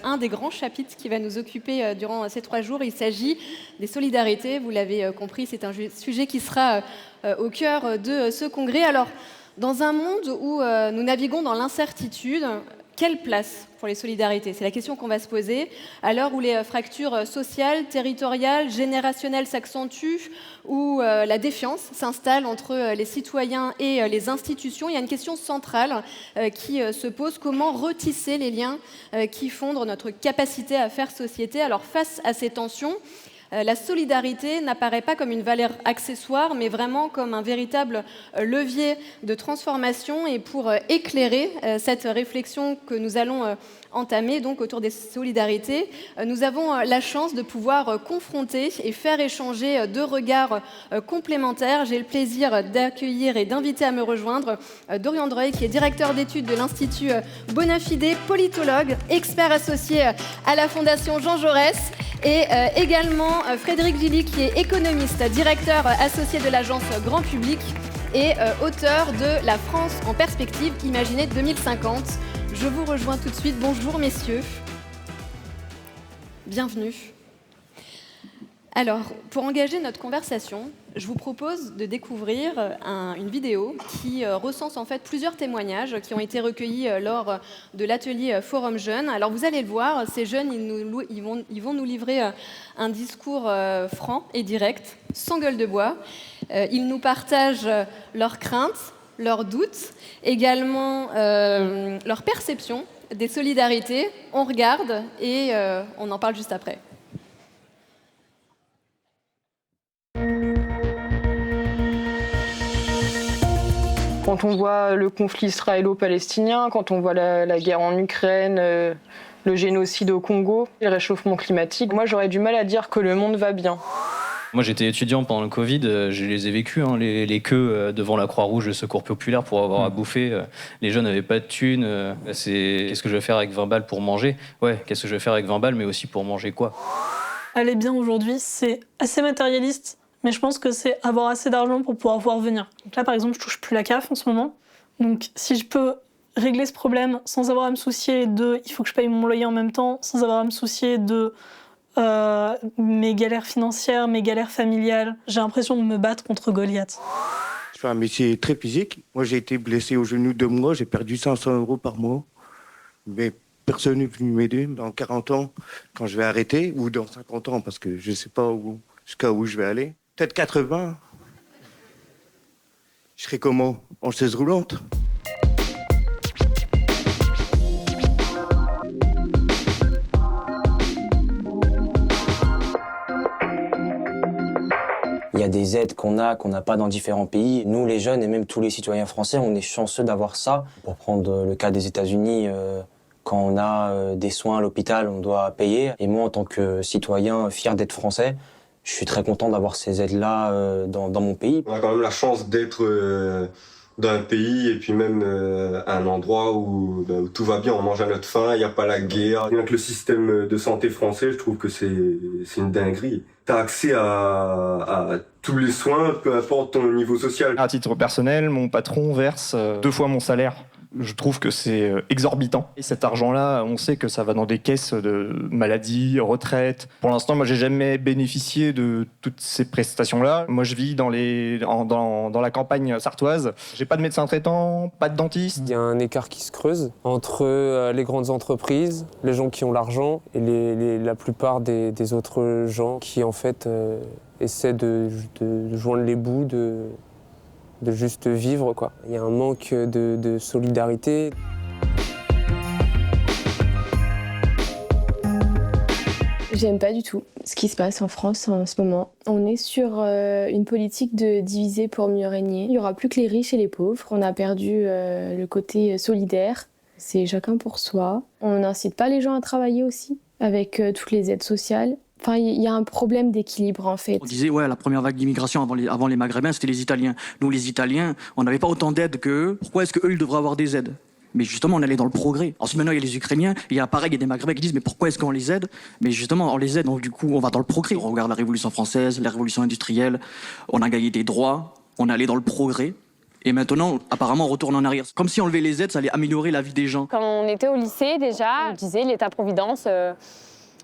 un des grands chapitres qui va nous occuper durant ces 3 jours. Il s'agit des solidarités. Vous l'avez compris, c'est un sujet qui sera au cœur de ce congrès. Alors, dans un monde où nous naviguons dans l'incertitude, quelle place pour les solidarités? C'est la question qu'on va se poser. À l'heure où les fractures sociales, territoriales, générationnelles s'accentuent, où la défiance s'installe entre les citoyens et les institutions, il y a une question centrale qui se pose. Comment retisser les liens qui fondent notre capacité à faire société? Alors face à ces tensions, la solidarité n'apparaît pas comme une valeur accessoire, mais vraiment comme un véritable levier de transformation. Et pour éclairer cette réflexion que nous allons entamer donc autour des solidarités, nous avons la chance de pouvoir confronter et faire échanger 2 regards complémentaires. J'ai le plaisir d'accueillir et d'inviter à me rejoindre Dorian Dreuil, qui est directeur d'études de l'Institut Bonafide, politologue, expert associé à la Fondation Jean Jaurès, et également Frédéric Gilly, qui est économiste, directeur associé de l'agence Grand Public et auteur de La France en perspective, imaginée 2050. Je vous rejoins tout de suite. Bonjour messieurs. Bienvenue. Alors, pour engager notre conversation, je vous propose de découvrir une vidéo qui recense en fait plusieurs témoignages qui ont été recueillis lors de l'atelier Forum Jeunes. Alors vous allez le voir, ces jeunes, ils vont nous livrer un discours franc et direct, sans gueule de bois. Ils nous partagent leurs craintes, leurs doutes, également leur perception des solidarités. On regarde et on en parle juste après. Quand on voit le conflit israélo-palestinien, quand on voit la guerre en Ukraine, le génocide au Congo, le réchauffement climatique, moi j'aurais du mal à dire que le monde va bien. Moi j'étais étudiant pendant le Covid, je les ai vécus, les queues devant la Croix-Rouge, le Secours populaire pour avoir à bouffer. Les jeunes n'avaient pas de thunes. Qu'est-ce que je vais faire avec 20 balles pour manger? Ouais, qu'est-ce que je vais faire avec 20 balles, mais aussi pour manger quoi? Aller bien aujourd'hui, c'est assez matérialiste. Mais je pense que c'est avoir assez d'argent pour pouvoir voir venir. Donc là, par exemple, je touche plus la CAF en ce moment. Donc si je peux régler ce problème sans avoir à me soucier de il faut que je paye mon loyer en même temps, sans avoir à me soucier de mes galères financières, mes galères familiales, j'ai l'impression de me battre contre Goliath. Je fais un métier très physique. Moi, j'ai été blessé au genou 2 mois, j'ai perdu 500 € par mois. Mais personne n'est venu m'aider. Dans 40 ans, quand je vais arrêter, ou dans 50 ans, parce que je ne sais pas jusqu'à où je vais aller. Peut-être 80. Je serai comment? En chaise roulante? Il y a des aides qu'on n'a pas dans différents pays. Nous, les jeunes, et même tous les citoyens français, on est chanceux d'avoir ça. Pour prendre le cas des États-Unis, quand on a des soins à l'hôpital, on doit payer. Et moi, en tant que citoyen fier d'être français, je suis très content d'avoir ces aides-là dans mon pays. On a quand même la chance d'être dans un pays et puis même à un endroit où tout va bien, on mange à notre faim, il n'y a pas la guerre. Rien que le système de santé français, je trouve que c'est une dinguerie. Tu as accès à tous les soins, peu importe ton niveau social. À titre personnel, mon patron verse 2 fois mon salaire. Je trouve que c'est exorbitant. Et cet argent-là, on sait que ça va dans des caisses de maladie, retraite. Pour l'instant, moi, j'ai jamais bénéficié de toutes ces prestations-là. Moi, je vis dans la campagne sartoise. J'ai pas de médecin traitant, pas de dentiste. Il y a un écart qui se creuse entre les grandes entreprises, les gens qui ont l'argent et la plupart des autres gens qui, en fait, essaient de joindre les bouts, de juste vivre, quoi. Il y a un manque de solidarité. J'aime pas du tout ce qui se passe en France en ce moment. On est sur une politique de diviser pour mieux régner. Il n'y aura plus que les riches et les pauvres. On a perdu le côté solidaire. C'est chacun pour soi. On n'incite pas les gens à travailler aussi, avec toutes les aides sociales. Enfin, il y a un problème d'équilibre, en fait. On disait, ouais, la première vague d'immigration avant les Maghrébins, c'était les Italiens. Nous, les Italiens, on n'avait pas autant d'aides qu'eux. Pourquoi est-ce qu'eux, ils devraient avoir des aides? Mais justement, on allait dans le progrès. Ensuite, maintenant, il y a les Ukrainiens. Il y a pareil, il y a des Maghrébins qui disent, mais pourquoi est-ce qu'on les aide? Mais justement, on les aide, donc du coup, on va dans le progrès. On regarde la Révolution française, la Révolution industrielle. On a gagné des droits. On est allé dans le progrès. Et maintenant, apparemment, on retourne en arrière. Comme si enlever les aides, ça allait améliorer la vie des gens. Quand on était au lycée, déjà, on disait l'État-providence,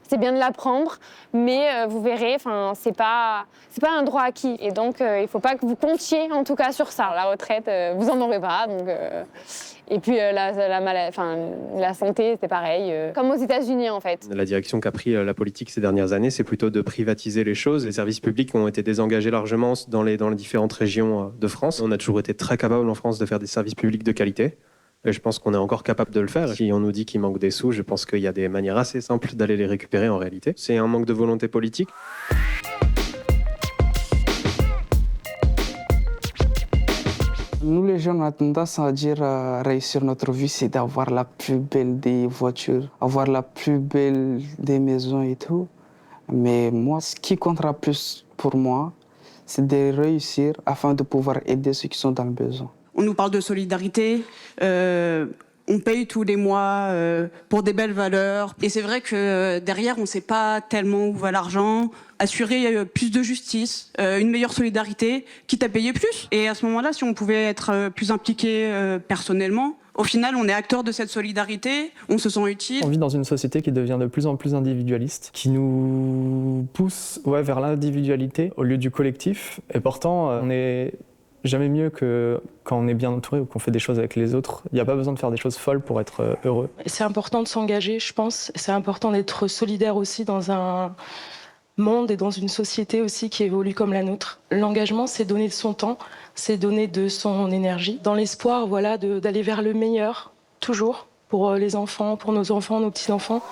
c'est bien de l'apprendre, mais vous verrez, c'est pas un droit acquis. Et donc, il faut pas que vous comptiez, en tout cas, sur ça. La retraite, vous en aurez pas. Donc, et puis, la santé, c'est pareil. Comme aux États-Unis, en fait. La direction qu'a pris la politique ces dernières années, c'est plutôt de privatiser les choses. Les services publics ont été désengagés largement dans les différentes régions de France. On a toujours été très capable en France de faire des services publics de qualité. Et je pense qu'on est encore capable de le faire. Si on nous dit qu'il manque des sous, je pense qu'il y a des manières assez simples d'aller les récupérer en réalité. C'est un manque de volonté politique. Nous, les jeunes, on a tendance à dire réussir notre vie, c'est d'avoir la plus belle des voitures, avoir la plus belle des maisons et tout. Mais moi, ce qui comptera plus pour moi, c'est de réussir afin de pouvoir aider ceux qui sont dans le besoin. On nous parle de solidarité, on paye tous les mois pour des belles valeurs. Et c'est vrai que derrière, on ne sait pas tellement où va l'argent. Assurer plus de justice, une meilleure solidarité, quitte à payer plus. Et à ce moment-là, si on pouvait être plus impliqué personnellement, au final, on est acteur de cette solidarité, on se sent utile. On vit dans une société qui devient de plus en plus individualiste, qui nous pousse vers l'individualité au lieu du collectif. Et pourtant, on est jamais mieux que quand on est bien entouré ou qu'on fait des choses avec les autres. Il n'y a pas besoin de faire des choses folles pour être heureux. C'est important de s'engager, je pense. C'est important d'être solidaire aussi dans un monde et dans une société aussi qui évolue comme la nôtre. L'engagement, c'est donner de son temps, c'est donner de son énergie, dans l'espoir d'aller vers le meilleur, toujours, pour les enfants, pour nos enfants, nos petits-enfants.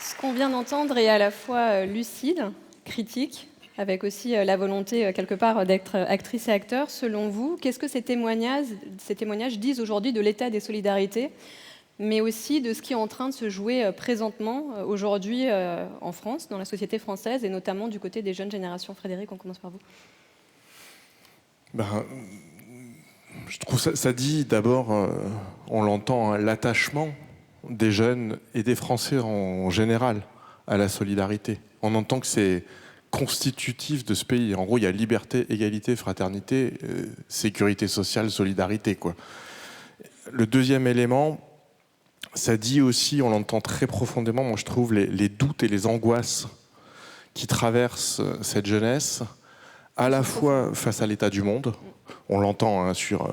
Ce qu'on vient d'entendre est à la fois lucide, critique, avec aussi la volonté quelque part d'être actrice et acteur. Selon vous, qu'est-ce que ces témoignages disent aujourd'hui de l'état des solidarités, mais aussi de ce qui est en train de se jouer présentement, aujourd'hui, en France, dans la société française, et notamment du côté des jeunes générations? Frédéric, on commence par vous. Je trouve ça dit d'abord, on l'entend, l'attachement des jeunes et des Français en général à la solidarité. On entend que c'est constitutif de ce pays. En gros, il y a liberté, égalité, fraternité, sécurité sociale, solidarité, quoi. Le deuxième élément, ça dit aussi, on l'entend très profondément, moi je trouve, les doutes et les angoisses qui traversent cette jeunesse, à la fois face à l'état du monde, on l'entend sur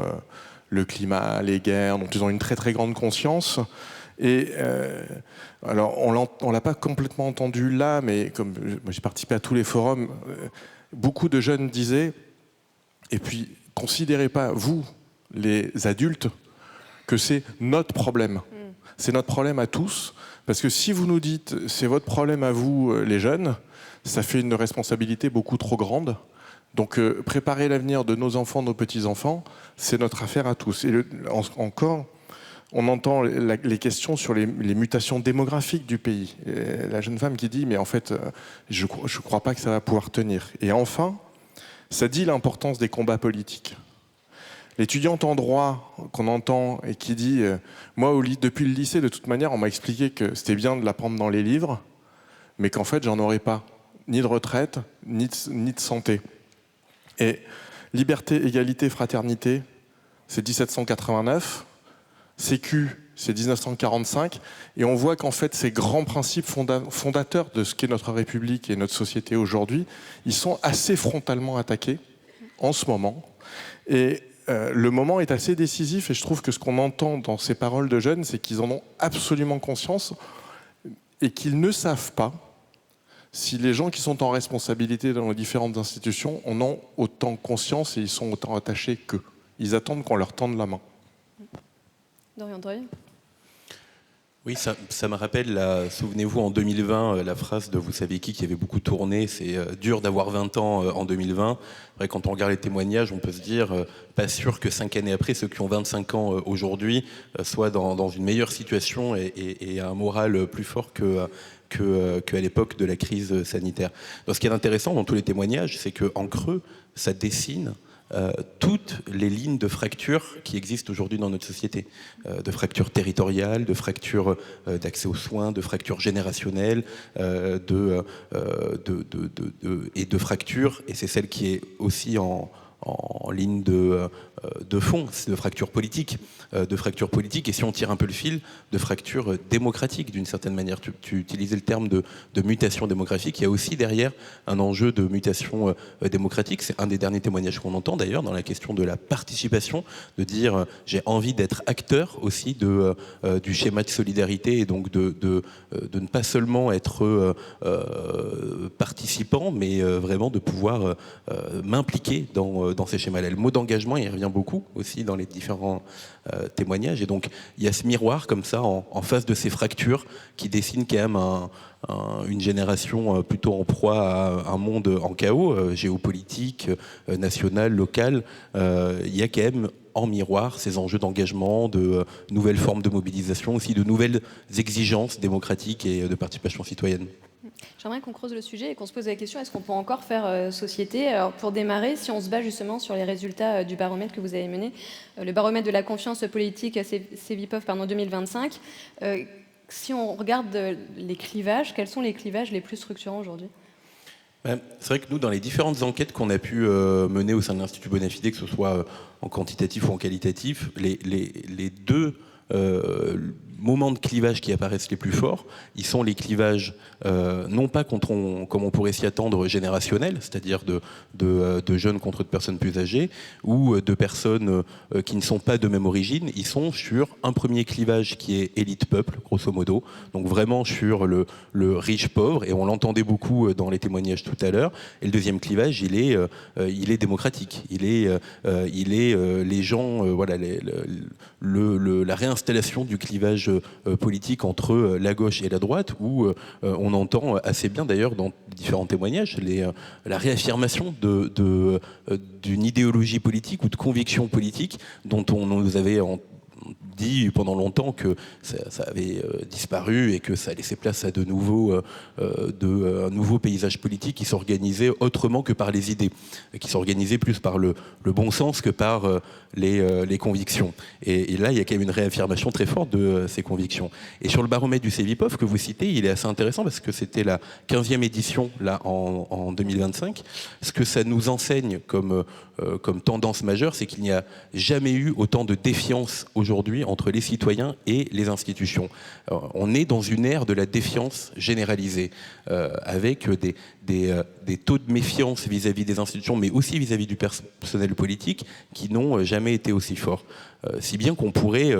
le climat, les guerres, dont ils ont une très très grande conscience. Et alors, on l'a pas complètement entendu là, mais comme moi, j'ai participé à tous les forums, beaucoup de jeunes disaient, et puis considérez pas, vous, les adultes, que c'est notre problème. C'est notre problème à tous, parce que si vous nous dites c'est votre problème à vous, les jeunes, ça fait une responsabilité beaucoup trop grande. Donc préparer l'avenir de nos enfants, nos petits-enfants, c'est notre affaire à tous. Et encore, on entend les questions sur les mutations démographiques du pays. Et la jeune femme qui dit, mais en fait, je ne crois pas que ça va pouvoir tenir. Et enfin, ça dit l'importance des combats politiques. L'étudiante en droit qu'on entend et qui dit, moi, depuis le lycée, de toute manière, on m'a expliqué que c'était bien de l'apprendre dans les livres, mais qu'en fait, j'en aurais pas ni de retraite, ni de santé. Et liberté, égalité, fraternité, c'est 1789. Sécu, c'est 1945, et on voit qu'en fait ces grands principes fondateurs de ce qu'est notre République et notre société aujourd'hui, ils sont assez frontalement attaqués en ce moment. Et le moment est assez décisif, et je trouve que ce qu'on entend dans ces paroles de jeunes, c'est qu'ils en ont absolument conscience et qu'ils ne savent pas si les gens qui sont en responsabilité dans les différentes institutions en ont autant conscience et ils sont autant attachés qu'eux. Ils attendent qu'on leur tende la main. Dorian Dreuil. Oui, ça me rappelle, souvenez-vous, en 2020, la phrase de vous savez qui avait beaucoup tourné, c'est dur d'avoir 20 ans en 2020. Après, quand on regarde les témoignages, on peut se dire, pas sûr que 5 années après, ceux qui ont 25 ans aujourd'hui soient dans une meilleure situation et un moral plus fort qu'à l'époque de la crise sanitaire. Donc, ce qui est intéressant dans tous les témoignages, c'est qu'en creux, ça dessine toutes les lignes de fracture qui existent aujourd'hui dans notre société, de fracture territoriale, de fracture d'accès aux soins, de fracture générationnelle, et de fracture, et c'est celle qui est aussi en ligne de fond, c'est de fracture politique, et si on tire un peu le fil, de fracture démocratique d'une certaine manière. Tu utilisais le terme de mutation démographique, il y a aussi derrière un enjeu de mutation démocratique, c'est un des derniers témoignages qu'on entend d'ailleurs dans la question de la participation, de dire j'ai envie d'être acteur aussi du schéma de solidarité, et donc de ne pas seulement être participant, mais vraiment de pouvoir m'impliquer dans ces schémas-là. Le mot d'engagement, il revient beaucoup aussi dans les différents témoignages, et donc il y a ce miroir comme ça en face de ces fractures qui dessinent quand même une génération plutôt en proie à un monde en chaos, géopolitique, national, local. Il y a quand même en miroir ces enjeux d'engagement, de nouvelles formes de mobilisation, aussi de nouvelles exigences démocratiques et de participation citoyenne. J'aimerais qu'on creuse le sujet et qu'on se pose la question, est-ce qu'on peut encore faire société? Alors, pour démarrer, si on se base justement sur les résultats du baromètre que vous avez mené, le baromètre de la confiance politique Cevipof 2025, si on regarde les clivages, quels sont les clivages les plus structurants aujourd'hui? C'est vrai que nous, dans les différentes enquêtes qu'on a pu mener au sein de l'Institut Bonafide, que ce soit en quantitatif ou en qualitatif, les deux moments de clivage qui apparaissent les plus forts, ils sont les clivages non pas comme on pourrait s'y attendre, générationnels, c'est-à-dire de jeunes contre de personnes plus âgées, ou de personnes qui ne sont pas de même origine. Ils sont sur un premier clivage qui est élite-peuple, grosso modo, donc vraiment sur le riche-pauvre, et on l'entendait beaucoup dans les témoignages tout à l'heure. Et le deuxième clivage, il est démocratique, il est les gens, voilà, la réinstallation du clivage politique entre la gauche et la droite, où on entend assez bien d'ailleurs dans différents témoignages la réaffirmation d'une idéologie politique ou de conviction politique dont on nous avait dit pendant longtemps que ça avait disparu et que ça laissait place à un nouveau paysage politique qui s'organisait autrement que par les idées, qui s'organisait plus par le bon sens que par les convictions. Et là, il y a quand même une réaffirmation très forte de ces convictions. Et sur le baromètre du Cevipof que vous citez, il est assez intéressant parce que c'était la 15e édition là, en 2025. Ce que ça nous enseigne comme tendance majeure, c'est qu'il n'y a jamais eu autant de défiance aujourd'hui entre les citoyens et les institutions. On est dans une ère de la défiance généralisée, avec des taux de méfiance vis-à-vis des institutions, mais aussi vis-à-vis du personnel politique, qui n'ont jamais été aussi forts. Si bien qu'on pourrait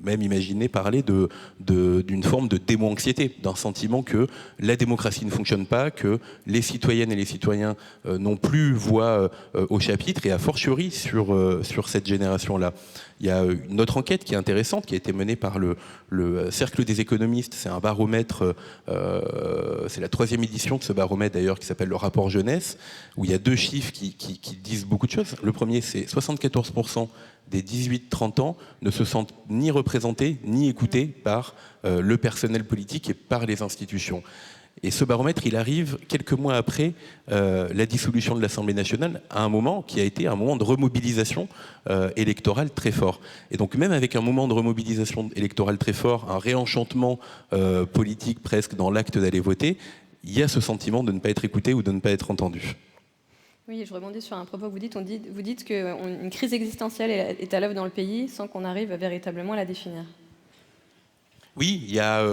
même imaginer parler d'une forme de démo-anxiété, d'un sentiment que la démocratie ne fonctionne pas, que les citoyennes et les citoyens n'ont plus voix au chapitre, et a fortiori sur cette génération-là. Il y a une autre enquête qui est intéressante, qui a été menée par le Cercle des économistes. C'est un baromètre, c'est la 3e édition de ce baromètre d'ailleurs, qui s'appelle le rapport jeunesse, où il y a deux chiffres qui disent beaucoup de choses. Le premier, c'est 74% des 18-30 ans ne se sentent ni représentés ni écoutés par le personnel politique et par les institutions. Et ce baromètre, il arrive quelques mois après la dissolution de l'Assemblée nationale, à un moment qui a été un moment de remobilisation électorale très fort. Et donc même avec un moment de remobilisation électorale très fort, un réenchantement politique presque dans l'acte d'aller voter, il y a ce sentiment de ne pas être écouté ou de ne pas être entendu. Oui, je rebondis sur un propos que vous dites qu'une crise existentielle est à l'œuvre dans le pays sans qu'on arrive véritablement à la définir. Oui, il y a...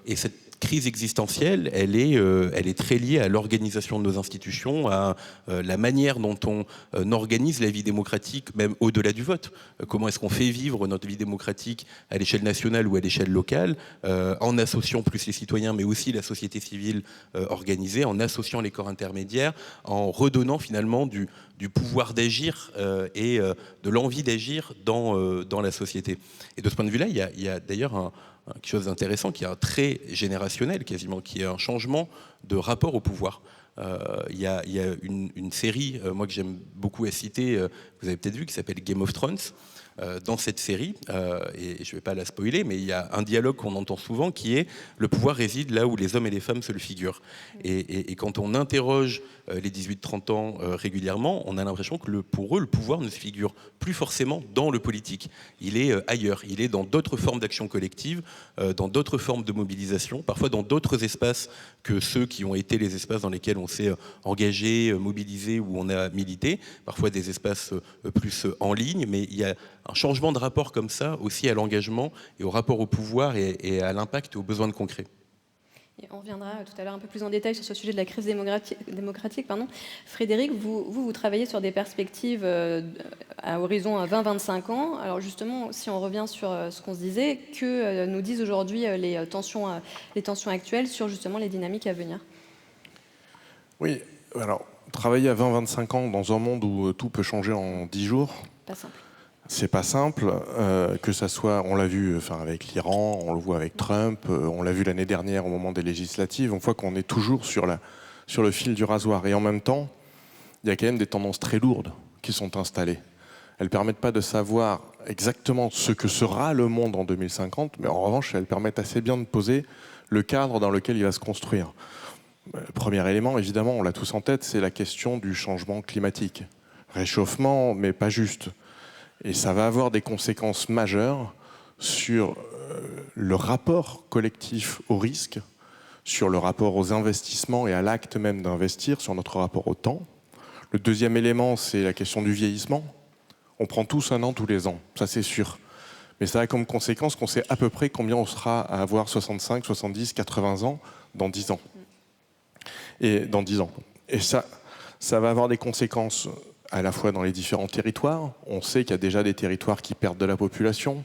et cette crise existentielle, elle est très liée à l'organisation de nos institutions, à la manière dont on organise la vie démocratique, même au-delà du vote. Comment est-ce qu'on fait vivre notre vie démocratique à l'échelle nationale ou à l'échelle locale, en associant plus les citoyens, mais aussi la société civile organisée, en associant les corps intermédiaires, en redonnant finalement du pouvoir d'agir et de l'envie d'agir dans la société. Et de ce point de vue-là, il y a d'ailleurs quelque chose d'intéressant qui est un trait générationnel quasiment, qui est un changement de rapport au pouvoir. Il y a une série, moi que j'aime beaucoup à citer, vous avez peut-être vu, qui s'appelle Game of Thrones. Dans cette série, et je ne vais pas la spoiler, mais il y a un dialogue qu'on entend souvent qui est « le pouvoir réside là où les hommes et les femmes se le figurent ». Et quand on interroge les 18-30 ans régulièrement, on a l'impression que pour eux, le pouvoir ne se figure plus forcément dans le politique. Il est ailleurs, il est dans d'autres formes d'action collective, dans d'autres formes de mobilisation, parfois dans d'autres espaces que ceux qui ont été les espaces dans lesquels on s'est engagé, mobilisé, où on a milité, parfois des espaces plus en ligne, mais il y a un changement de rapport comme ça aussi à l'engagement et au rapport au pouvoir et à l'impact et aux besoins concrets. Et on reviendra tout à l'heure un peu plus en détail sur ce sujet de la crise démocratique. Frédéric, vous travaillez sur des perspectives à horizon 20-25 ans. Alors justement, si on revient sur ce qu'on se disait, que nous disent aujourd'hui les tensions actuelles sur justement les dynamiques à venir? Oui, alors travailler à 20-25 ans dans un monde où tout peut changer en 10 jours, pas simple. C'est pas simple, que ça soit, on l'a vu avec l'Iran, on le voit avec Trump, on l'a vu l'année dernière au moment des législatives, on voit qu'on est toujours sur le fil du rasoir. Et en même temps, il y a quand même des tendances très lourdes qui sont installées. Elles ne permettent pas de savoir exactement ce que sera le monde en 2050, mais en revanche, elles permettent assez bien de poser le cadre dans lequel il va se construire. Le premier élément, évidemment, on l'a tous en tête, c'est la question du changement climatique. Réchauffement, mais pas juste. Et ça va avoir des conséquences majeures sur le rapport collectif au risque, sur le rapport aux investissements et à l'acte même d'investir, sur notre rapport au temps. Le deuxième élément, c'est la question du vieillissement. On prend tous un an tous les ans, ça c'est sûr. Mais ça a comme conséquence qu'on sait à peu près combien on sera à avoir 65, 70, 80 ans dans 10 ans. Et ça va avoir des conséquences à la fois dans les différents territoires. On sait qu'il y a déjà des territoires qui perdent de la population.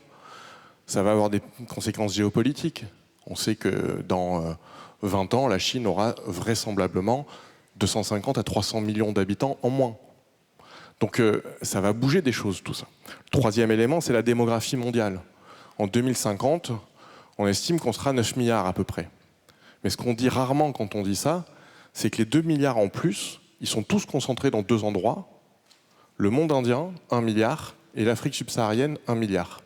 Ça va avoir des conséquences géopolitiques. On sait que dans 20 ans, la Chine aura vraisemblablement 250 à 300 millions d'habitants en moins. Donc ça va bouger des choses, tout ça. Le troisième élément, c'est la démographie mondiale. En 2050, on estime qu'on sera 9 milliards à peu près. Mais ce qu'on dit rarement quand on dit ça, c'est que les 2 milliards en plus, ils sont tous concentrés dans 2 endroits. Le monde indien, 1 milliard, et l'Afrique subsaharienne, 1 milliard.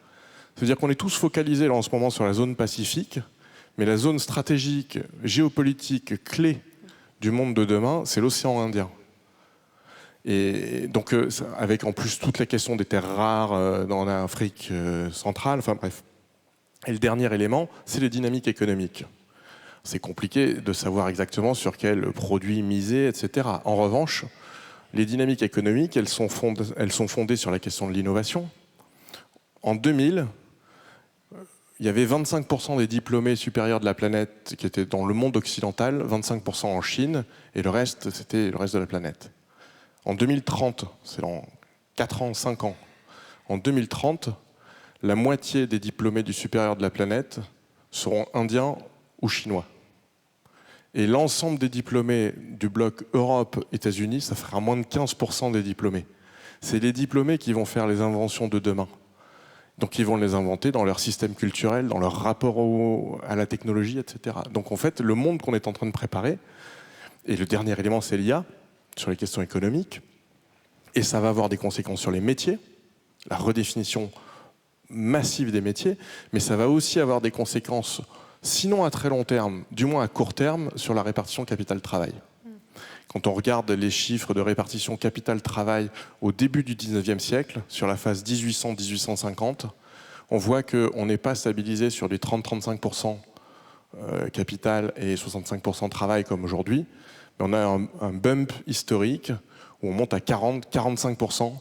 Ça veut dire qu'on est tous focalisés là, en ce moment sur la zone Pacifique, mais la zone stratégique, géopolitique, clé du monde de demain, c'est l'océan Indien. Et donc, avec en plus toute la question des terres rares dans l'Afrique centrale, enfin bref. Et le dernier élément, c'est les dynamiques économiques. C'est compliqué de savoir exactement sur quels produits miser, etc. En revanche, les dynamiques économiques, elles sont fondées sur la question de l'innovation. En 2000, il y avait 25% des diplômés supérieurs de la planète qui étaient dans le monde occidental, 25% en Chine, et le reste, c'était le reste de la planète. En 2030, c'est dans 4 ans, 5 ans, en 2030, la moitié des diplômés du supérieur de la planète seront indiens ou chinois. Et l'ensemble des diplômés du bloc Europe-États-Unis, ça fera moins de 15% des diplômés. C'est les diplômés qui vont faire les inventions de demain. Donc ils vont les inventer dans leur système culturel, dans leur rapport à la technologie, etc. Donc en fait, le monde qu'on est en train de préparer, et le dernier élément, c'est l'IA, sur les questions économiques, et ça va avoir des conséquences sur les métiers, la redéfinition massive des métiers, mais ça va aussi avoir des conséquences, sinon à très long terme, du moins à court terme, sur la répartition capital-travail. Quand on regarde les chiffres de répartition capital-travail au début du 19e siècle, sur la phase 1800-1850, on voit qu'on n'est pas stabilisé sur des 30-35% capital et 65% travail comme aujourd'hui, mais on a un bump historique où on monte à 40-45%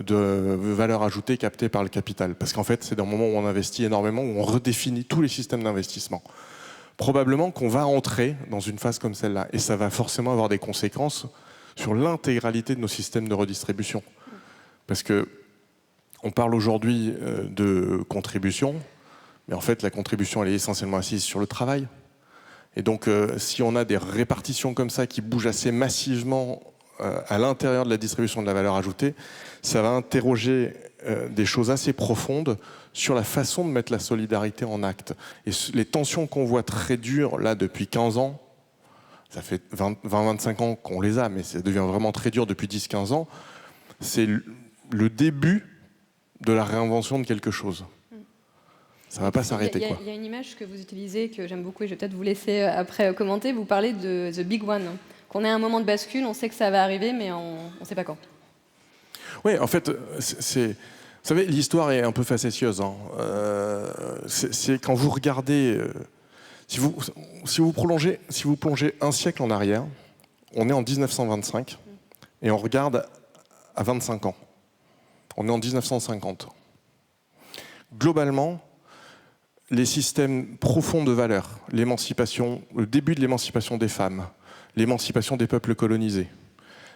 de valeur ajoutée captée par le capital. Parce qu'en fait, c'est dans le moment où on investit énormément, où on redéfinit tous les systèmes d'investissement. Probablement qu'on va entrer dans une phase comme celle-là. Et ça va forcément avoir des conséquences sur l'intégralité de nos systèmes de redistribution. Parce que on parle aujourd'hui de contribution, mais en fait, la contribution, elle est essentiellement assise sur le travail. Et donc, si on a des répartitions comme ça qui bougent assez massivement à l'intérieur de la distribution de la valeur ajoutée, ça va interroger des choses assez profondes sur la façon de mettre la solidarité en acte. Et les tensions qu'on voit très dures là depuis 15 ans, ça fait 20-25 ans qu'on les a, mais ça devient vraiment très dur depuis 10-15 ans, c'est le début de la réinvention de quelque chose. Ça ne va pas s'arrêter. Il y a une image que vous utilisez que j'aime beaucoup et je vais peut-être vous laisser après commenter. Vous parlez de The Big One, qu'on est à un moment de bascule, on sait que ça va arriver, mais on ne sait pas quand. Oui, en fait, vous savez, l'histoire est un peu facétieuse. Hein. C'est quand vous regardez... Si vous plongez un siècle en arrière, on est en 1925 et on regarde à 25 ans. On est en 1950. Globalement, les systèmes profonds de valeurs, l'émancipation, le début de l'émancipation des femmes, l'émancipation des peuples colonisés,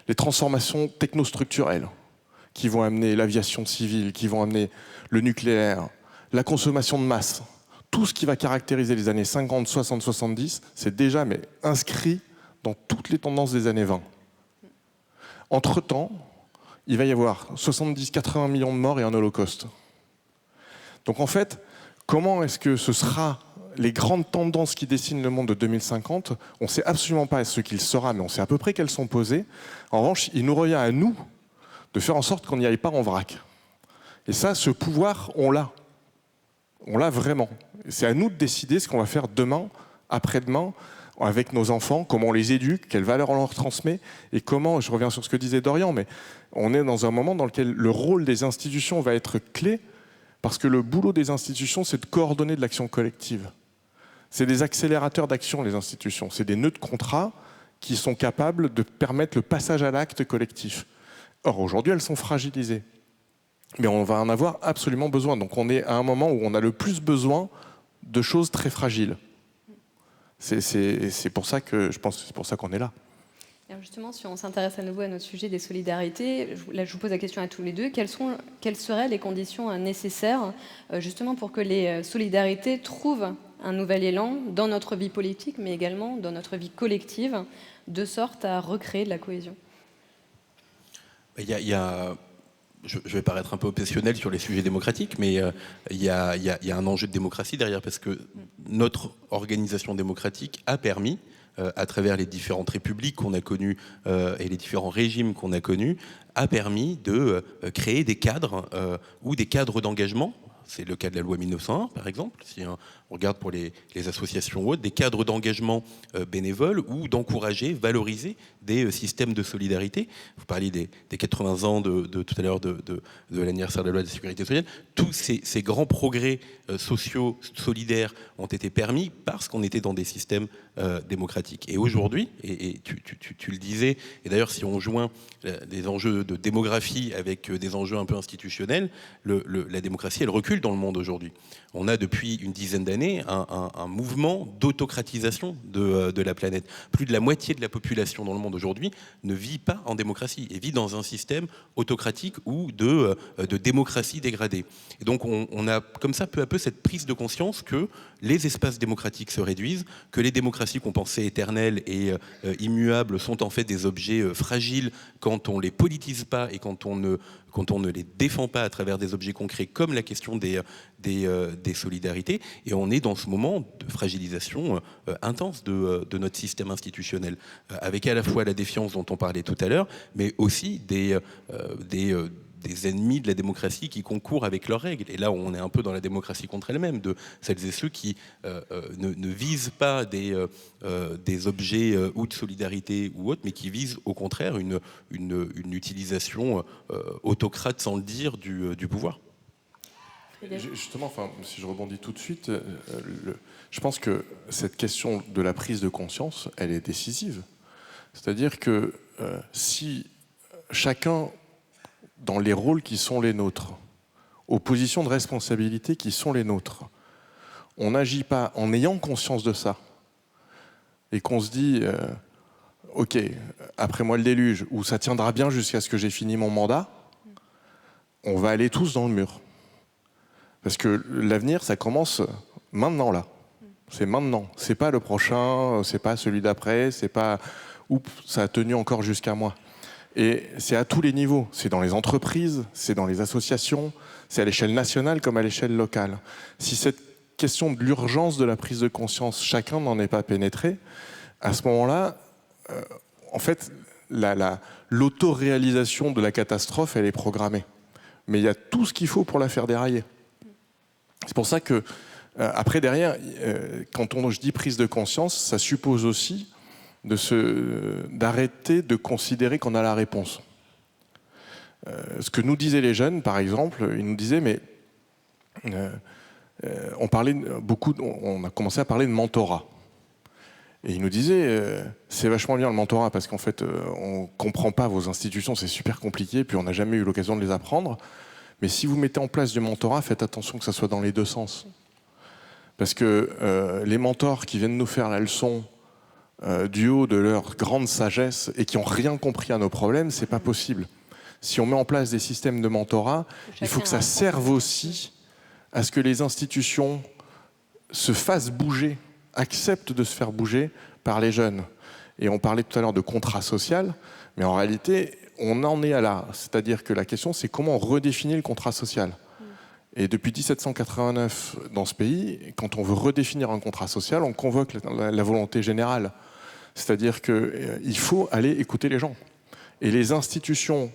les transformations technostructurelles qui vont amener l'aviation civile, qui vont amener le nucléaire, la consommation de masse, tout ce qui va caractériser les années 50, 60, 70, c'est déjà inscrit dans toutes les tendances des années 20. Entre-temps, il va y avoir 70-80 millions de morts et un holocauste. Donc en fait, comment est-ce que ce sera les grandes tendances qui dessinent le monde de 2050 ? On ne sait absolument pas ce qu'il sera, mais on sait à peu près qu'elles sont posées. En revanche, il nous revient à nous de faire en sorte qu'on n'y aille pas en vrac. Et ça, ce pouvoir, on l'a. On l'a vraiment. C'est à nous de décider ce qu'on va faire demain, après-demain, avec nos enfants, comment on les éduque, quelles valeurs on leur transmet, et comment, je reviens sur ce que disait Dorian, mais on est dans un moment dans lequel le rôle des institutions va être clé, parce que le boulot des institutions, c'est de coordonner de l'action collective. C'est des accélérateurs d'action, les institutions. C'est des nœuds de contrat qui sont capables de permettre le passage à l'acte collectif. Or, aujourd'hui, elles sont fragilisées. Mais on va en avoir absolument besoin. Donc on est à un moment où on a le plus besoin de choses très fragiles. C'est pour ça que je pense que c'est pour ça qu'on est là. Alors justement, si on s'intéresse à nouveau à notre sujet des solidarités, là je vous pose la question à tous les deux, quelles seraient les conditions nécessaires justement pour que les solidarités trouvent un nouvel élan dans notre vie politique, mais également dans notre vie collective, de sorte à recréer de la cohésion ? Je vais paraître un peu obsessionnel sur les sujets démocratiques, mais il y a un enjeu de démocratie derrière, parce que notre organisation démocratique a permis, à travers les différentes républiques qu'on a connues et les différents régimes qu'on a connus, a permis de créer des cadres ou des cadres d'engagement. C'est le cas de la loi 1901, par exemple, si on regarde pour les associations ou autres, des cadres d'engagement bénévoles ou d'encourager, valoriser des systèmes de solidarité. Vous parliez des 80 ans tout à l'heure de l'anniversaire de la loi de la sécurité sociale. Tous ces grands progrès sociaux, solidaires ont été permis parce qu'on était dans des systèmes démocratiques. Et aujourd'hui, et tu le disais, et d'ailleurs si on joint des enjeux de démographie avec des enjeux un peu institutionnels, la démocratie, elle recule dans le monde aujourd'hui. On a depuis une dizaine d'années un mouvement d'autocratisation de la planète. Plus de la moitié de la population dans le monde aujourd'hui ne vit pas en démocratie et vit dans un système autocratique ou de démocratie dégradée. Et donc on a comme ça peu à peu cette prise de conscience que les espaces démocratiques se réduisent, que les démocraties qu'on pensait éternelles et immuables sont en fait des objets fragiles quand on les politise pas et quand on ne les défend pas à travers des objets concrets comme la question des solidarités. Et on est dans ce moment de fragilisation intense de notre système institutionnel, avec à la fois la défiance dont on parlait tout à l'heure, mais aussi des ennemis de la démocratie qui concourent avec leurs règles. Et là, on est un peu dans la démocratie contre elle-même, de celles et ceux qui ne visent pas des objets ou de solidarité ou autres, mais qui visent au contraire une utilisation autocrate, sans le dire, du pouvoir. Justement, si je rebondis tout de suite, je pense que cette question de la prise de conscience, elle est décisive. C'est-à-dire que si chacun, dans les rôles qui sont les nôtres, aux positions de responsabilité qui sont les nôtres, on n'agit pas en ayant conscience de ça, et qu'on se dit ok, après moi le déluge, ou ça tiendra bien jusqu'à ce que j'ai fini mon mandat, on va aller tous dans le mur. Parce que l'avenir, ça commence maintenant, là. C'est maintenant. C'est pas le prochain, c'est pas celui d'après, c'est pas oups, ça a tenu encore jusqu'à moi. Et c'est à tous les niveaux. C'est dans les entreprises, c'est dans les associations, c'est à l'échelle nationale comme à l'échelle locale. Si cette question de l'urgence de la prise de conscience, chacun n'en est pas pénétré, à ce moment-là, en fait, l'autoréalisation de la catastrophe, elle est programmée. Mais il y a tout ce qu'il faut pour la faire dérailler. C'est pour ça que, après, derrière, quand je dis prise de conscience, ça suppose aussi d'arrêter de considérer qu'on a la réponse. Ce que nous disaient les jeunes, par exemple, ils nous disaient, mais on a commencé à parler de mentorat. Et ils nous disaient, c'est vachement bien le mentorat, parce qu'en fait, on ne comprend pas vos institutions, c'est super compliqué, puis on n'a jamais eu l'occasion de les apprendre. Mais si vous mettez en place du mentorat, faites attention que ça soit dans les deux sens. Parce que les mentors qui viennent nous faire la leçon du haut de leur grande sagesse et qui n'ont rien compris à nos problèmes, c'est pas possible. Si on met en place des systèmes de mentorat, il faut que ça serve aussi à ce que les institutions se fassent bouger, acceptent de se faire bouger par les jeunes. Et on parlait tout à l'heure de contrat social, mais en réalité, on en est à là. C'est-à-dire que la question, c'est comment on redéfinit le contrat social. Et depuis 1789, dans ce pays, quand on veut redéfinir un contrat social, on convoque la volonté générale. C'est-à-dire qu'il faut aller écouter les gens. Et les institutions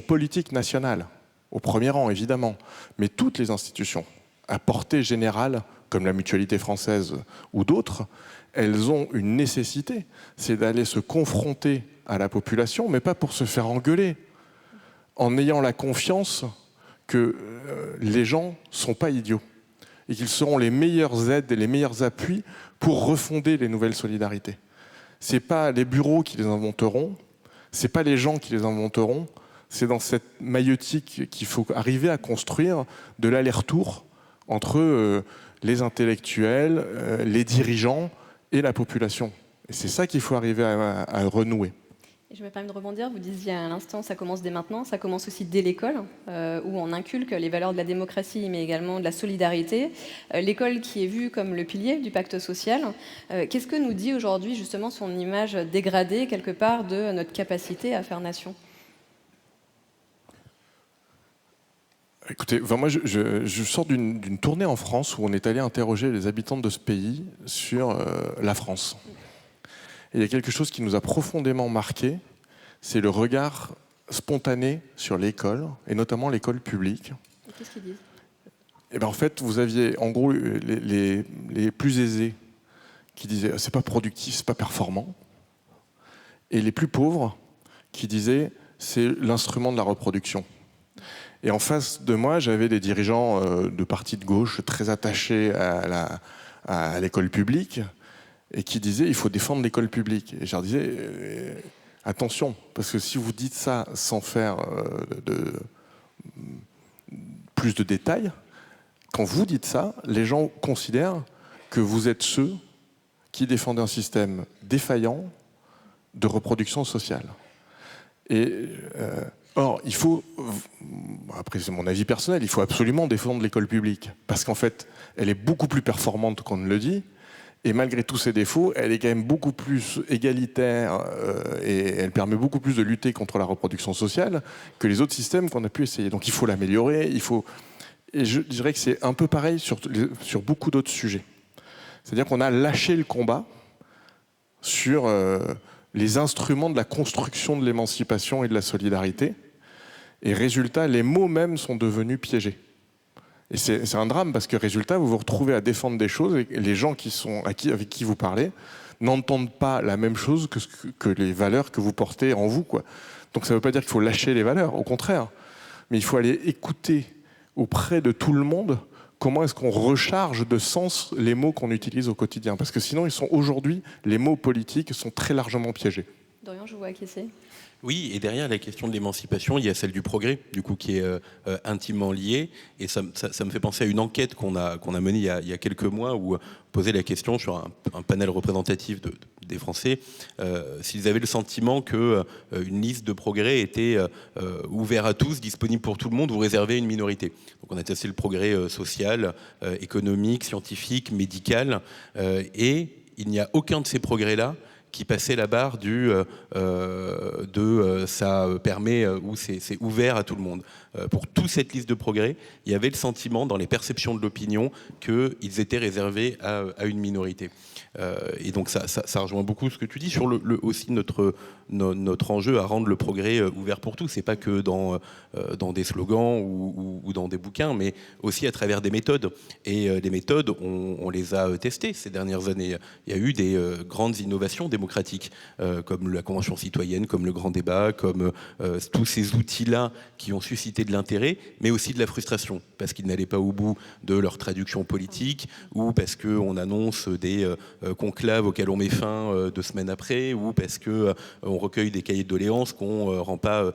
politiques nationales, au premier rang évidemment, mais toutes les institutions à portée générale, comme la Mutualité française ou d'autres, elles ont une nécessité, c'est d'aller se confronter à la population, mais pas pour se faire engueuler, en ayant la confiance que les gens ne sont pas idiots et qu'ils seront les meilleures aides et les meilleurs appuis pour refonder les nouvelles solidarités. Ce n'est pas les bureaux qui les inventeront, ce n'est pas les gens qui les inventeront, c'est dans cette maïeutique qu'il faut arriver à construire de l'aller-retour entre les intellectuels, les dirigeants et la population. Et c'est ça qu'il faut arriver à renouer. Et je me permets de rebondir, vous disiez à l'instant, ça commence dès maintenant, ça commence aussi dès l'école, où on inculque les valeurs de la démocratie, mais également de la solidarité. L'école qui est vue comme le pilier du pacte social. Qu'est-ce que nous dit aujourd'hui justement son image dégradée, quelque part, de notre capacité à faire nation ? Écoutez, moi je sors d'une tournée en France où on est allé interroger les habitants de ce pays sur la France. Et il y a quelque chose qui nous a profondément marqué, c'est le regard spontané sur l'école, et notamment l'école publique. Qu'est-ce qu'ils disent ? Et ben en fait, vous aviez en gros les plus aisés qui disaient c'est pas productif, c'est pas performant, et les plus pauvres qui disaient c'est l'instrument de la reproduction. Et en face de moi, j'avais des dirigeants de partis de gauche très attachés à l'école publique et qui disaient il faut défendre l'école publique. Et je leur disais attention, parce que si vous dites ça sans faire plus de détails, quand vous dites ça, les gens considèrent que vous êtes ceux qui défendent un système défaillant de reproduction sociale. Et or, il faut, après c'est mon avis personnel, il faut absolument défendre l'école publique, parce qu'en fait, elle est beaucoup plus performante qu'on ne le dit, et malgré tous ses défauts, elle est quand même beaucoup plus égalitaire, et elle permet beaucoup plus de lutter contre la reproduction sociale que les autres systèmes qu'on a pu essayer. Donc il faut l'améliorer, et je dirais que c'est un peu pareil sur beaucoup d'autres sujets. C'est-à-dire qu'on a lâché le combat sur les instruments de la construction de l'émancipation et de la solidarité. Et résultat, les mots mêmes sont devenus piégés. Et c'est un drame, parce que résultat, vous vous retrouvez à défendre des choses et les gens avec qui vous parlez n'entendent pas la même chose que les valeurs que vous portez en vous, quoi. Donc ça ne veut pas dire qu'il faut lâcher les valeurs, au contraire. Mais il faut aller écouter auprès de tout le monde comment est-ce qu'on recharge de sens les mots qu'on utilise au quotidien. Parce que sinon, aujourd'hui, les mots politiques sont très largement piégés. Dorian, je vois à qui c'est. Oui, et derrière la question de l'émancipation, il y a celle du progrès, du coup, qui est intimement liée. Et ça me fait penser à une enquête qu'on a menée il y a quelques mois, où on posait la question sur un panel représentatif des Français, s'ils avaient le sentiment qu'une liste de progrès était ouverte à tous, disponible pour tout le monde, ou réservée à une minorité. Donc on a testé le progrès social, économique, scientifique, médical, et il n'y a aucun de ces progrès-là qui passait la barre ça permet ou c'est ouvert à tout le monde. Pour toute cette liste de progrès, il y avait le sentiment dans les perceptions de l'opinion qu'ils étaient réservés à une minorité. Et donc ça rejoint beaucoup ce que tu dis sur aussi notre enjeu à rendre le progrès ouvert pour tous. C'est pas que dans des slogans ou dans des bouquins, mais aussi à travers des méthodes. Et les méthodes, on les a testées ces dernières années. Il y a eu des grandes innovations démocratiques, comme la Convention citoyenne, comme le grand débat, comme tous ces outils-là qui ont suscité de l'intérêt, mais aussi de la frustration, parce qu'ils n'allaient pas au bout de leur traduction politique, ou parce qu'on annonce des conclaves auxquels on met fin 2 semaines après, ou parce qu'on recueille des cahiers de doléances qu'on ne rend pas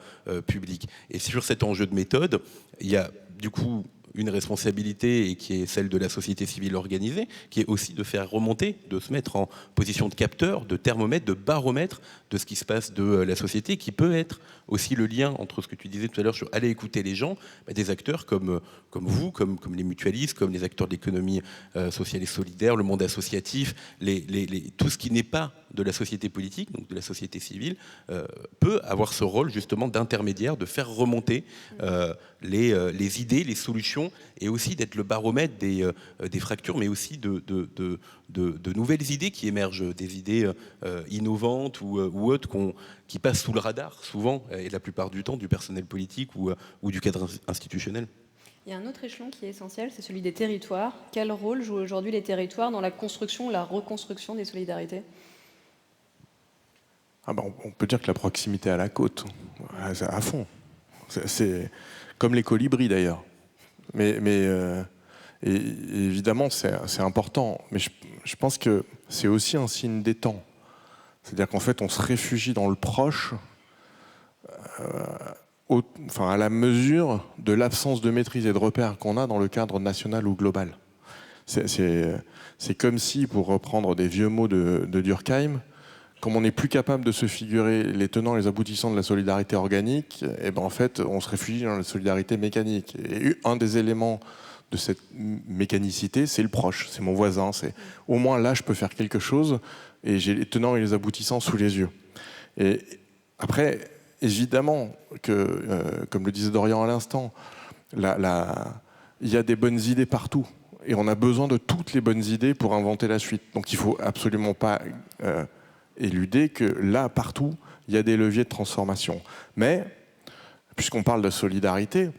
publics. Et sur cet enjeu de méthode, il y a du coup une responsabilité et qui est celle de la société civile organisée, qui est aussi de faire remonter, de se mettre en position de capteur, de thermomètre, de baromètre de ce qui se passe de la société, qui peut être aussi le lien entre ce que tu disais tout à l'heure sur aller écouter les gens, des acteurs comme vous, comme les mutualistes, comme les acteurs de l'économie sociale et solidaire, le monde associatif, tout ce qui n'est pas de la société politique, donc de la société civile, peut avoir ce rôle justement d'intermédiaire, de faire remonter les idées, les solutions, et aussi d'être le baromètre des fractures, mais aussi de nouvelles idées qui émergent, des idées innovantes ou autres qui passent sous le radar souvent, et la plupart du temps, du personnel politique ou du cadre institutionnel. Il y a un autre échelon qui est essentiel, c'est celui des territoires. Quel rôle jouent aujourd'hui les territoires dans la construction, la reconstruction des solidarités ? On peut dire que la proximité à la côte, à fond. C'est comme les colibris d'ailleurs. Mais et évidemment, c'est important. Mais je pense que c'est aussi un signe des temps. C'est-à-dire qu'en fait, on se réfugie dans le proche à la mesure de l'absence de maîtrise et de repères qu'on a dans le cadre national ou global. C'est comme si, pour reprendre des vieux mots de Durkheim, comme on n'est plus capable de se figurer les tenants et les aboutissants de la solidarité organique, en fait, on se réfugie dans la solidarité mécanique. Et un des éléments de cette mécanicité, c'est le proche, c'est mon voisin. C'est au moins là, je peux faire quelque chose et j'ai les tenants et les aboutissants sous les yeux. Et après, évidemment que, comme le disait Dorian à l'instant, il y a des bonnes idées partout. Et on a besoin de toutes les bonnes idées pour inventer la suite. Donc il ne faut absolument pas éluder que là, partout, il y a des leviers de transformation. Mais, puisqu'on parle de solidarité,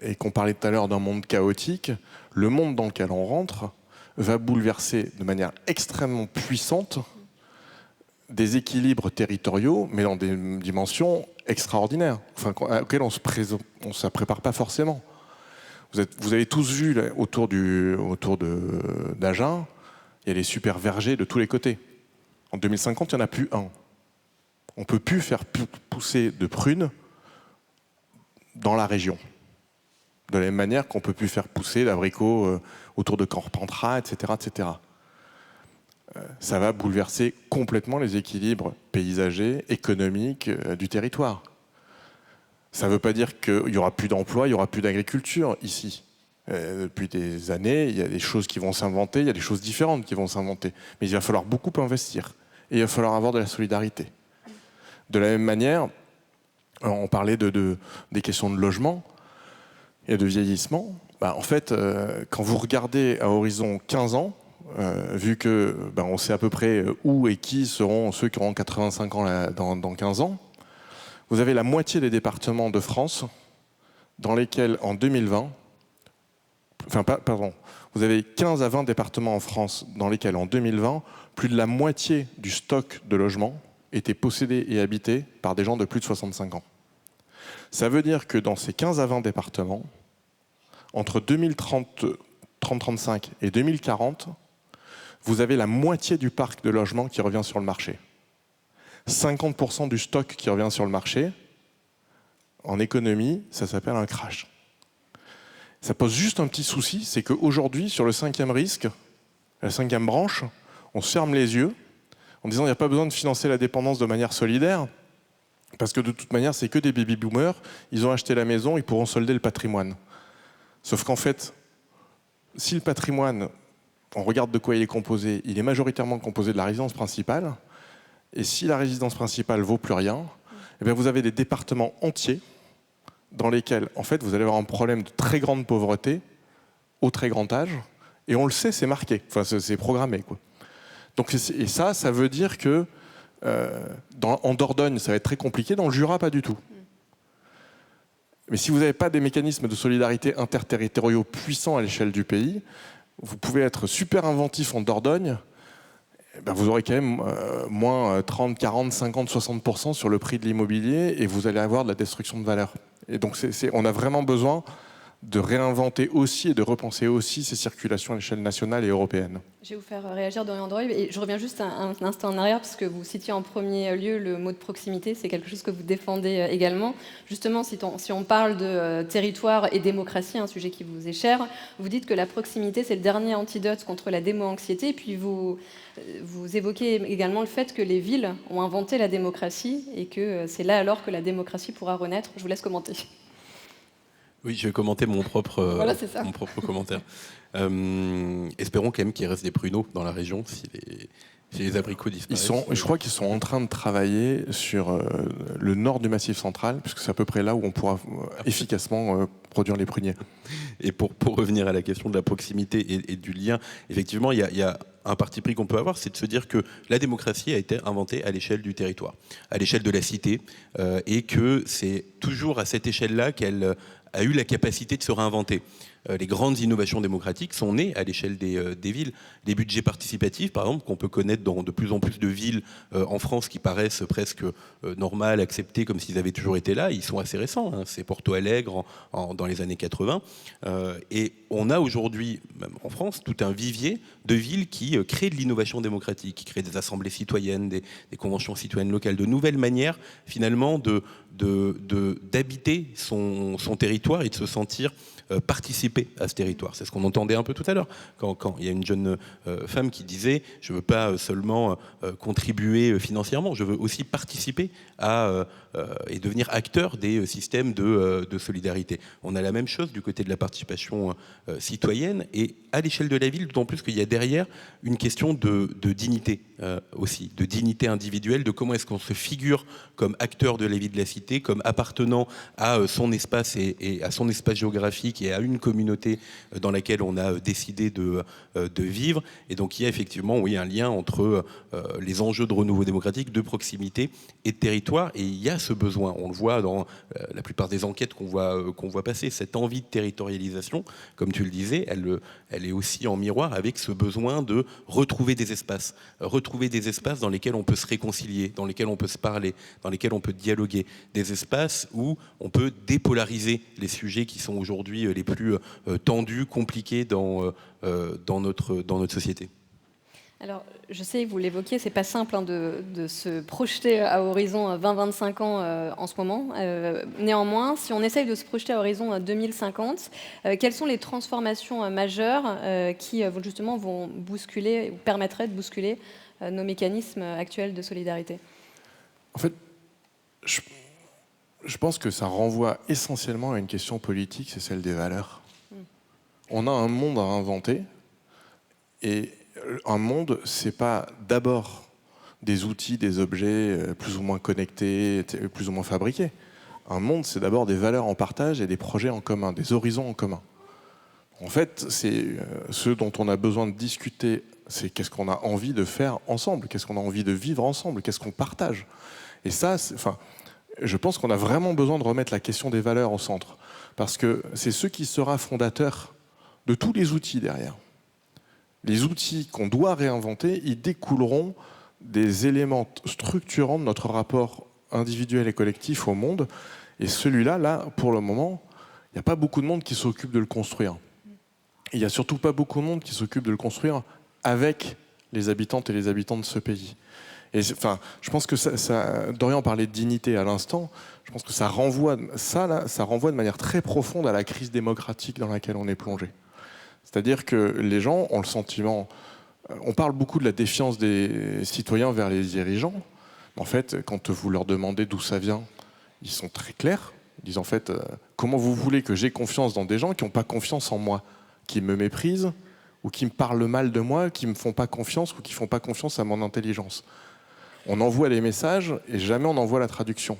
et qu'on parlait tout à l'heure d'un monde chaotique, le monde dans lequel on rentre va bouleverser de manière extrêmement puissante des équilibres territoriaux, mais dans des dimensions extraordinaires, auxquelles on ne se prépare pas forcément. Vous avez tous vu là, autour d'Agen, il y a les super vergers de tous les côtés. En 2050, il n'y en a plus un. On ne peut plus faire pousser de prunes dans la région. De la même manière qu'on ne peut plus faire pousser d'abricots autour de Carpentras, etc., etc. Ça va bouleverser complètement les équilibres paysagers, économiques du territoire. Ça ne veut pas dire qu'il n'y aura plus d'emplois, il n'y aura plus d'agriculture ici. Depuis des années, il y a des choses qui vont s'inventer, il y a des choses différentes qui vont s'inventer. Mais il va falloir beaucoup investir. Et il va falloir avoir de la solidarité. De la même manière, on parlait des questions de logement et de vieillissement. En fait, quand vous regardez à horizon 15 ans, vu que on sait à peu près où et qui seront ceux qui auront 85 ans dans 15 ans, vous avez la moitié des départements de France dans lesquels en 2020, vous avez 15 à 20 départements en France dans lesquels en 2020, plus de la moitié du stock de logements était possédé et habité par des gens de plus de 65 ans. Ça veut dire que dans ces 15 à 20 départements, entre 2035 et 2040, vous avez la moitié du parc de logements qui revient sur le marché. 50% du stock qui revient sur le marché, en économie, ça s'appelle un crash. Ça pose juste un petit souci, c'est qu'aujourd'hui, sur le 5e risque, la 5e branche, on se ferme les yeux en disant qu'il n'y a pas besoin de financer la dépendance de manière solidaire, parce que de toute manière, c'est que des baby-boomers, ils ont acheté la maison, ils pourront solder le patrimoine. Sauf qu'en fait, si le patrimoine on regarde de quoi il est composé. Il est majoritairement composé de la résidence principale. Et si la résidence principale vaut plus rien, eh bien vous avez des départements entiers dans lesquels, en fait, vous allez avoir un problème de très grande pauvreté au très grand âge. Et on le sait, c'est marqué. Enfin, c'est programmé, quoi. Donc, et ça veut dire que en Dordogne, ça va être très compliqué. Dans le Jura, pas du tout. Mais si vous n'avez pas des mécanismes de solidarité interterritoriaux puissants à l'échelle du pays, vous pouvez être super inventif en Dordogne, ben vous aurez quand même moins 30, 40, 50, 60% sur le prix de l'immobilier et vous allez avoir de la destruction de valeur. Et donc on a vraiment besoin de réinventer aussi et de repenser aussi ces circulations à l'échelle nationale et européenne. Je vais vous faire réagir Dorian Droy, et je reviens juste un instant en arrière parce que vous citiez en premier lieu le mot de proximité, c'est quelque chose que vous défendez également. Justement, si on parle de territoire et démocratie, un sujet qui vous est cher, vous dites que la proximité c'est le dernier antidote contre la démo-anxiété, et puis vous évoquez également le fait que les villes ont inventé la démocratie et que c'est là alors que la démocratie pourra renaître. Je vous laisse commenter. Oui, je vais commenter mon propre commentaire. Espérons quand même qu'il reste des pruneaux dans la région si les abricots disparaissent. Je crois qu'ils sont en train de travailler sur le nord du Massif central, puisque c'est à peu près là où on pourra efficacement produire les pruniers. Et pour revenir à la question de la proximité et du lien, effectivement, il y a un parti pris qu'on peut avoir, c'est de se dire que la démocratie a été inventée à l'échelle du territoire, à l'échelle de la cité, et que c'est toujours à cette échelle-là qu'elle a eu la capacité de se réinventer. Les grandes innovations démocratiques sont nées à l'échelle des villes. Les budgets participatifs, par exemple, qu'on peut connaître dans de plus en plus de villes en France qui paraissent presque normales, acceptées comme s'ils avaient toujours été là, ils sont assez récents. Hein. C'est Porto Alegre dans les années 80. Et on a aujourd'hui, même en France, tout un vivier de villes qui créent de l'innovation démocratique, qui créent des assemblées citoyennes, des conventions citoyennes locales, de nouvelles manières, finalement, d'habiter son territoire et de se sentir participer à ce territoire. C'est ce qu'on entendait un peu tout à l'heure, quand il y a une jeune femme qui disait « je ne veux pas seulement contribuer financièrement, je veux aussi participer et devenir acteur des systèmes de solidarité ». On a la même chose du côté de la participation citoyenne et à l'échelle de la ville, d'autant plus qu'il y a derrière une question de dignité aussi, de dignité individuelle, de comment est-ce qu'on se figure comme acteur de la vie de la cité, comme appartenant à son espace et à son espace géographique et à une communauté dans laquelle on a décidé de vivre. Et donc il y a effectivement un lien entre les enjeux de renouveau démocratique, de proximité et de territoire. Et il y a ce besoin, on le voit dans la plupart des enquêtes qu'on voit passer, cette envie de territorialisation, comme tu le disais, elle est aussi en miroir avec ce besoin de retrouver des espaces dans lesquels on peut se réconcilier, dans lesquels on peut se parler, dans lesquels on peut dialoguer, des espaces où on peut dépolariser les sujets qui sont aujourd'hui les plus tendus, compliqués dans notre société. Alors, je sais, vous l'évoquiez, c'est pas simple de se projeter à horizon 20-25 ans en ce moment. Néanmoins, si on essaye de se projeter à horizon 2050, quelles sont les transformations majeures qui justement vont bousculer ou permettraient de bousculer nos mécanismes actuels de solidarité? En fait, je pense que ça renvoie essentiellement à une question politique, c'est celle des valeurs. On a un monde à inventer et un monde, c'est pas d'abord des outils, des objets plus ou moins connectés, plus ou moins fabriqués. Un monde, c'est d'abord des valeurs en partage et des projets en commun, des horizons en commun. En fait, c'est ce dont on a besoin de discuter, c'est qu'est-ce qu'on a envie de faire ensemble, qu'est-ce qu'on a envie de vivre ensemble, qu'est-ce qu'on partage. Et ça, je pense qu'on a vraiment besoin de remettre la question des valeurs au centre, parce que c'est ce qui sera fondateur de tous les outils derrière. Les outils qu'on doit réinventer, ils découleront des éléments structurants de notre rapport individuel et collectif au monde. Et celui-là, pour le moment, il n'y a pas beaucoup de monde qui s'occupe de le construire. Il n'y a surtout pas beaucoup de monde qui s'occupe de le construire avec les habitantes et les habitants de ce pays. Et je pense que Dorian parlait de dignité à l'instant. Je pense que ça renvoie de manière très profonde à la crise démocratique dans laquelle on est plongé. C'est-à-dire que les gens ont le sentiment... On parle beaucoup de la défiance des citoyens vers les dirigeants. En fait, quand vous leur demandez d'où ça vient, ils sont très clairs. Ils disent en fait, comment vous voulez que j'ai confiance dans des gens qui n'ont pas confiance en moi, qui me méprisent ou qui me parlent mal de moi, qui me font pas confiance ou qui font pas confiance à mon intelligence. On envoie des messages et jamais on envoie la traduction.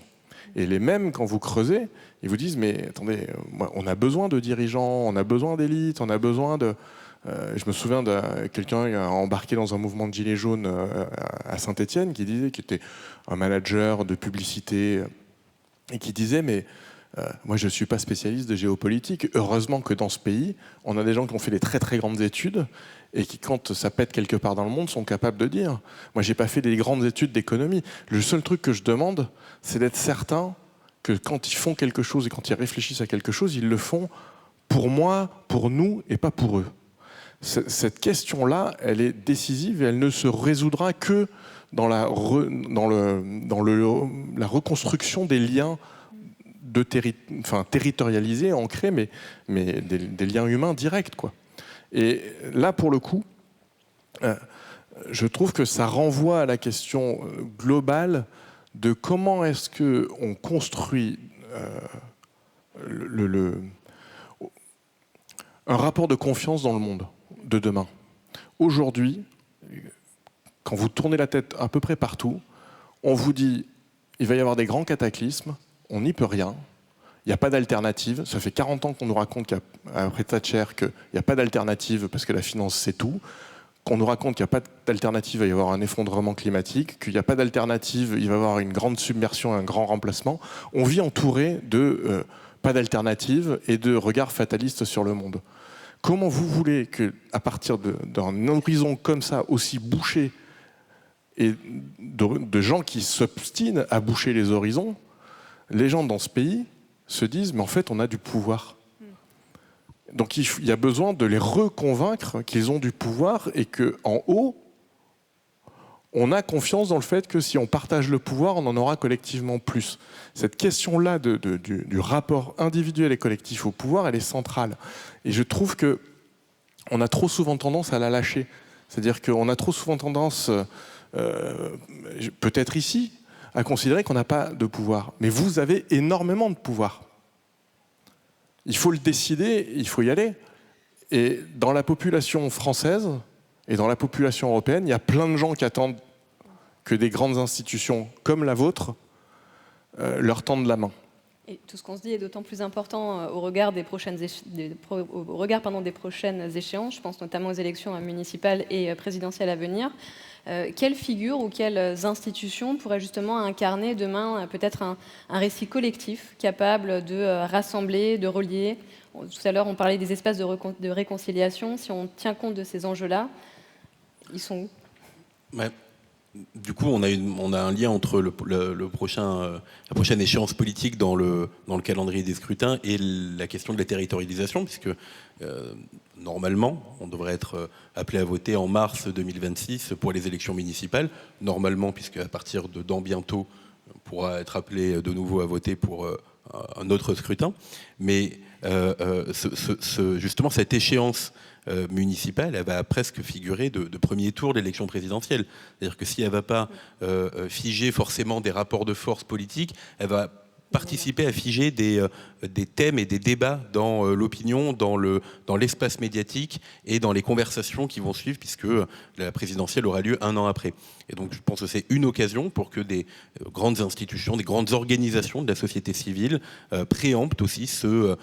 Et les mêmes, quand vous creusez, ils vous disent mais attendez, on a besoin de dirigeants, on a besoin d'élites, on a besoin de... je me souviens de quelqu'un qui a embarqué dans un mouvement de gilets jaunes à Saint-Étienne qui était un manager de publicité et qui disait mais moi je ne suis pas spécialiste de géopolitique. Heureusement que dans ce pays, on a des gens qui ont fait des très très grandes études et qui, quand ça pète quelque part dans le monde, sont capables de dire. Moi, j'ai pas fait des grandes études d'économie. Le seul truc que je demande, c'est d'être certain que quand ils font quelque chose et quand ils réfléchissent à quelque chose, ils le font pour moi, pour nous et pas pour eux. Cette question-là, elle est décisive et elle ne se résoudra que dans la reconstruction des liens territorialisés, ancrés, mais des liens humains directs, quoi. Et là, pour le coup, je trouve que ça renvoie à la question globale de comment est-ce qu'on construit un rapport de confiance dans le monde de demain. Aujourd'hui, quand vous tournez la tête à peu près partout, on vous dit il va y avoir des grands cataclysmes, on n'y peut rien. Il n'y a pas d'alternative. Ça fait 40 ans qu'on nous raconte après Thatcher qu'il n'y a pas d'alternative parce que la finance c'est tout. Qu'on nous raconte qu'il n'y a pas d'alternative, il va y avoir un effondrement climatique, qu'il n'y a pas d'alternative, il va y avoir une grande submersion, un grand remplacement. On vit entouré de pas d'alternative et de regards fatalistes sur le monde. Comment vous voulez qu'à partir d'un horizon comme ça, aussi bouché, et de gens qui s'obstinent à boucher les horizons, les gens dans ce pays se disent mais en fait on a du pouvoir. Donc il y a besoin de les reconvaincre qu'ils ont du pouvoir et qu'en haut on a confiance dans le fait que si on partage le pouvoir on en aura collectivement plus. Cette question-là du rapport individuel et collectif au pouvoir, elle est centrale. Et je trouve qu'on a trop souvent tendance à la lâcher. C'est-à-dire qu'on a trop souvent tendance, peut-être ici, à considérer qu'on n'a pas de pouvoir. Mais vous avez énormément de pouvoir. Il faut le décider, il faut y aller. Et dans la population française et dans la population européenne, il y a plein de gens qui attendent que des grandes institutions comme la vôtre leur tendent la main. Et tout ce qu'on se dit est d'autant plus important au regard des prochaines échéances. Je pense notamment aux élections municipales et présidentielles à venir. Quelle figure ou quelles institutions pourraient justement incarner demain peut-être un récit collectif capable de rassembler, de relier? Tout à l'heure, on parlait des espaces de réconciliation. Si on tient compte de ces enjeux-là, ils sont où? Ouais. Du coup, on a un lien entre la prochaine échéance politique dans le calendrier des scrutins et la question de la territorialisation, puisque normalement, on devrait être appelé à voter en mars 2026 pour les élections municipales. Normalement, puisque à partir de dans bientôt, on pourra être appelé de nouveau à voter pour un autre scrutin. Mais justement, cette échéance municipale, elle va presque figurer de premier tour de l'élection présidentielle. C'est-à-dire que si elle ne va pas figer forcément des rapports de force politiques, elle va participer à figer des thèmes et des débats dans l'opinion, dans l'espace médiatique et dans les conversations qui vont suivre, puisque la présidentielle aura lieu 1 an après. Et donc je pense que c'est une occasion pour que des grandes institutions, des grandes organisations de la société civile préemptent aussi ce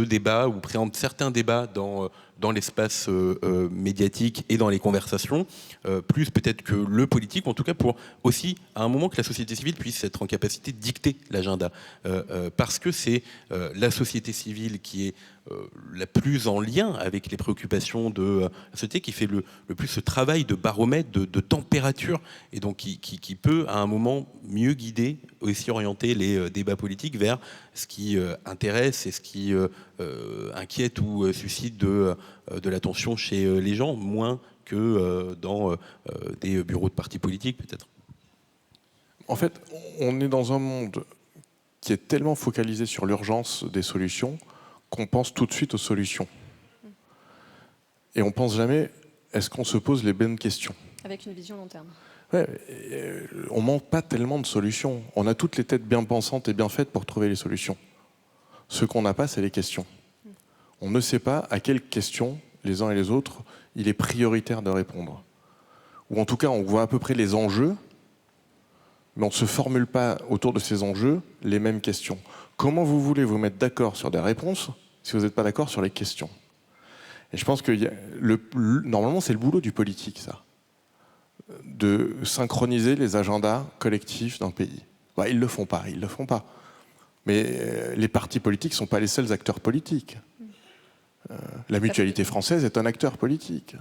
débat ou préemptent certains débats dans l'espace médiatique et dans les conversations, plus peut-être que le politique, en tout cas pour aussi, à un moment, que la société civile puisse être en capacité de dicter l'agenda. Parce que c'est la société civile qui est la plus en lien avec les préoccupations de la société, qui fait le plus ce travail de baromètre, de température, et donc qui peut, à un moment, mieux guider, aussi orienter les débats politiques vers ce qui intéresse et ce qui inquiète ou suscite de l'attention chez les gens, moins que dans des bureaux de partis politiques, peut-être. En fait, on est dans un monde qui est tellement focalisé sur l'urgence des solutions qu'on pense tout de suite aux solutions. Et on pense jamais, est-ce qu'on se pose les bonnes questions? Avec une vision long terme. Ouais, on manque pas tellement de solutions. On a toutes les têtes bien pensantes et bien faites pour trouver les solutions. Ce qu'on n'a pas, c'est les questions. On ne sait pas à quelles questions les uns et les autres il est prioritaire de répondre. Ou en tout cas, on voit à peu près les enjeux, mais on ne se formule pas autour de ces enjeux les mêmes questions. Comment vous voulez vous mettre d'accord sur des réponses si vous n'êtes pas d'accord sur les questions? Et je pense que normalement, c'est le boulot du politique, ça, de synchroniser les agendas collectifs d'un pays. Bah, ils ne le font pas. Mais les partis politiques ne sont pas les seuls acteurs politiques. La Mutualité française est un acteur politique.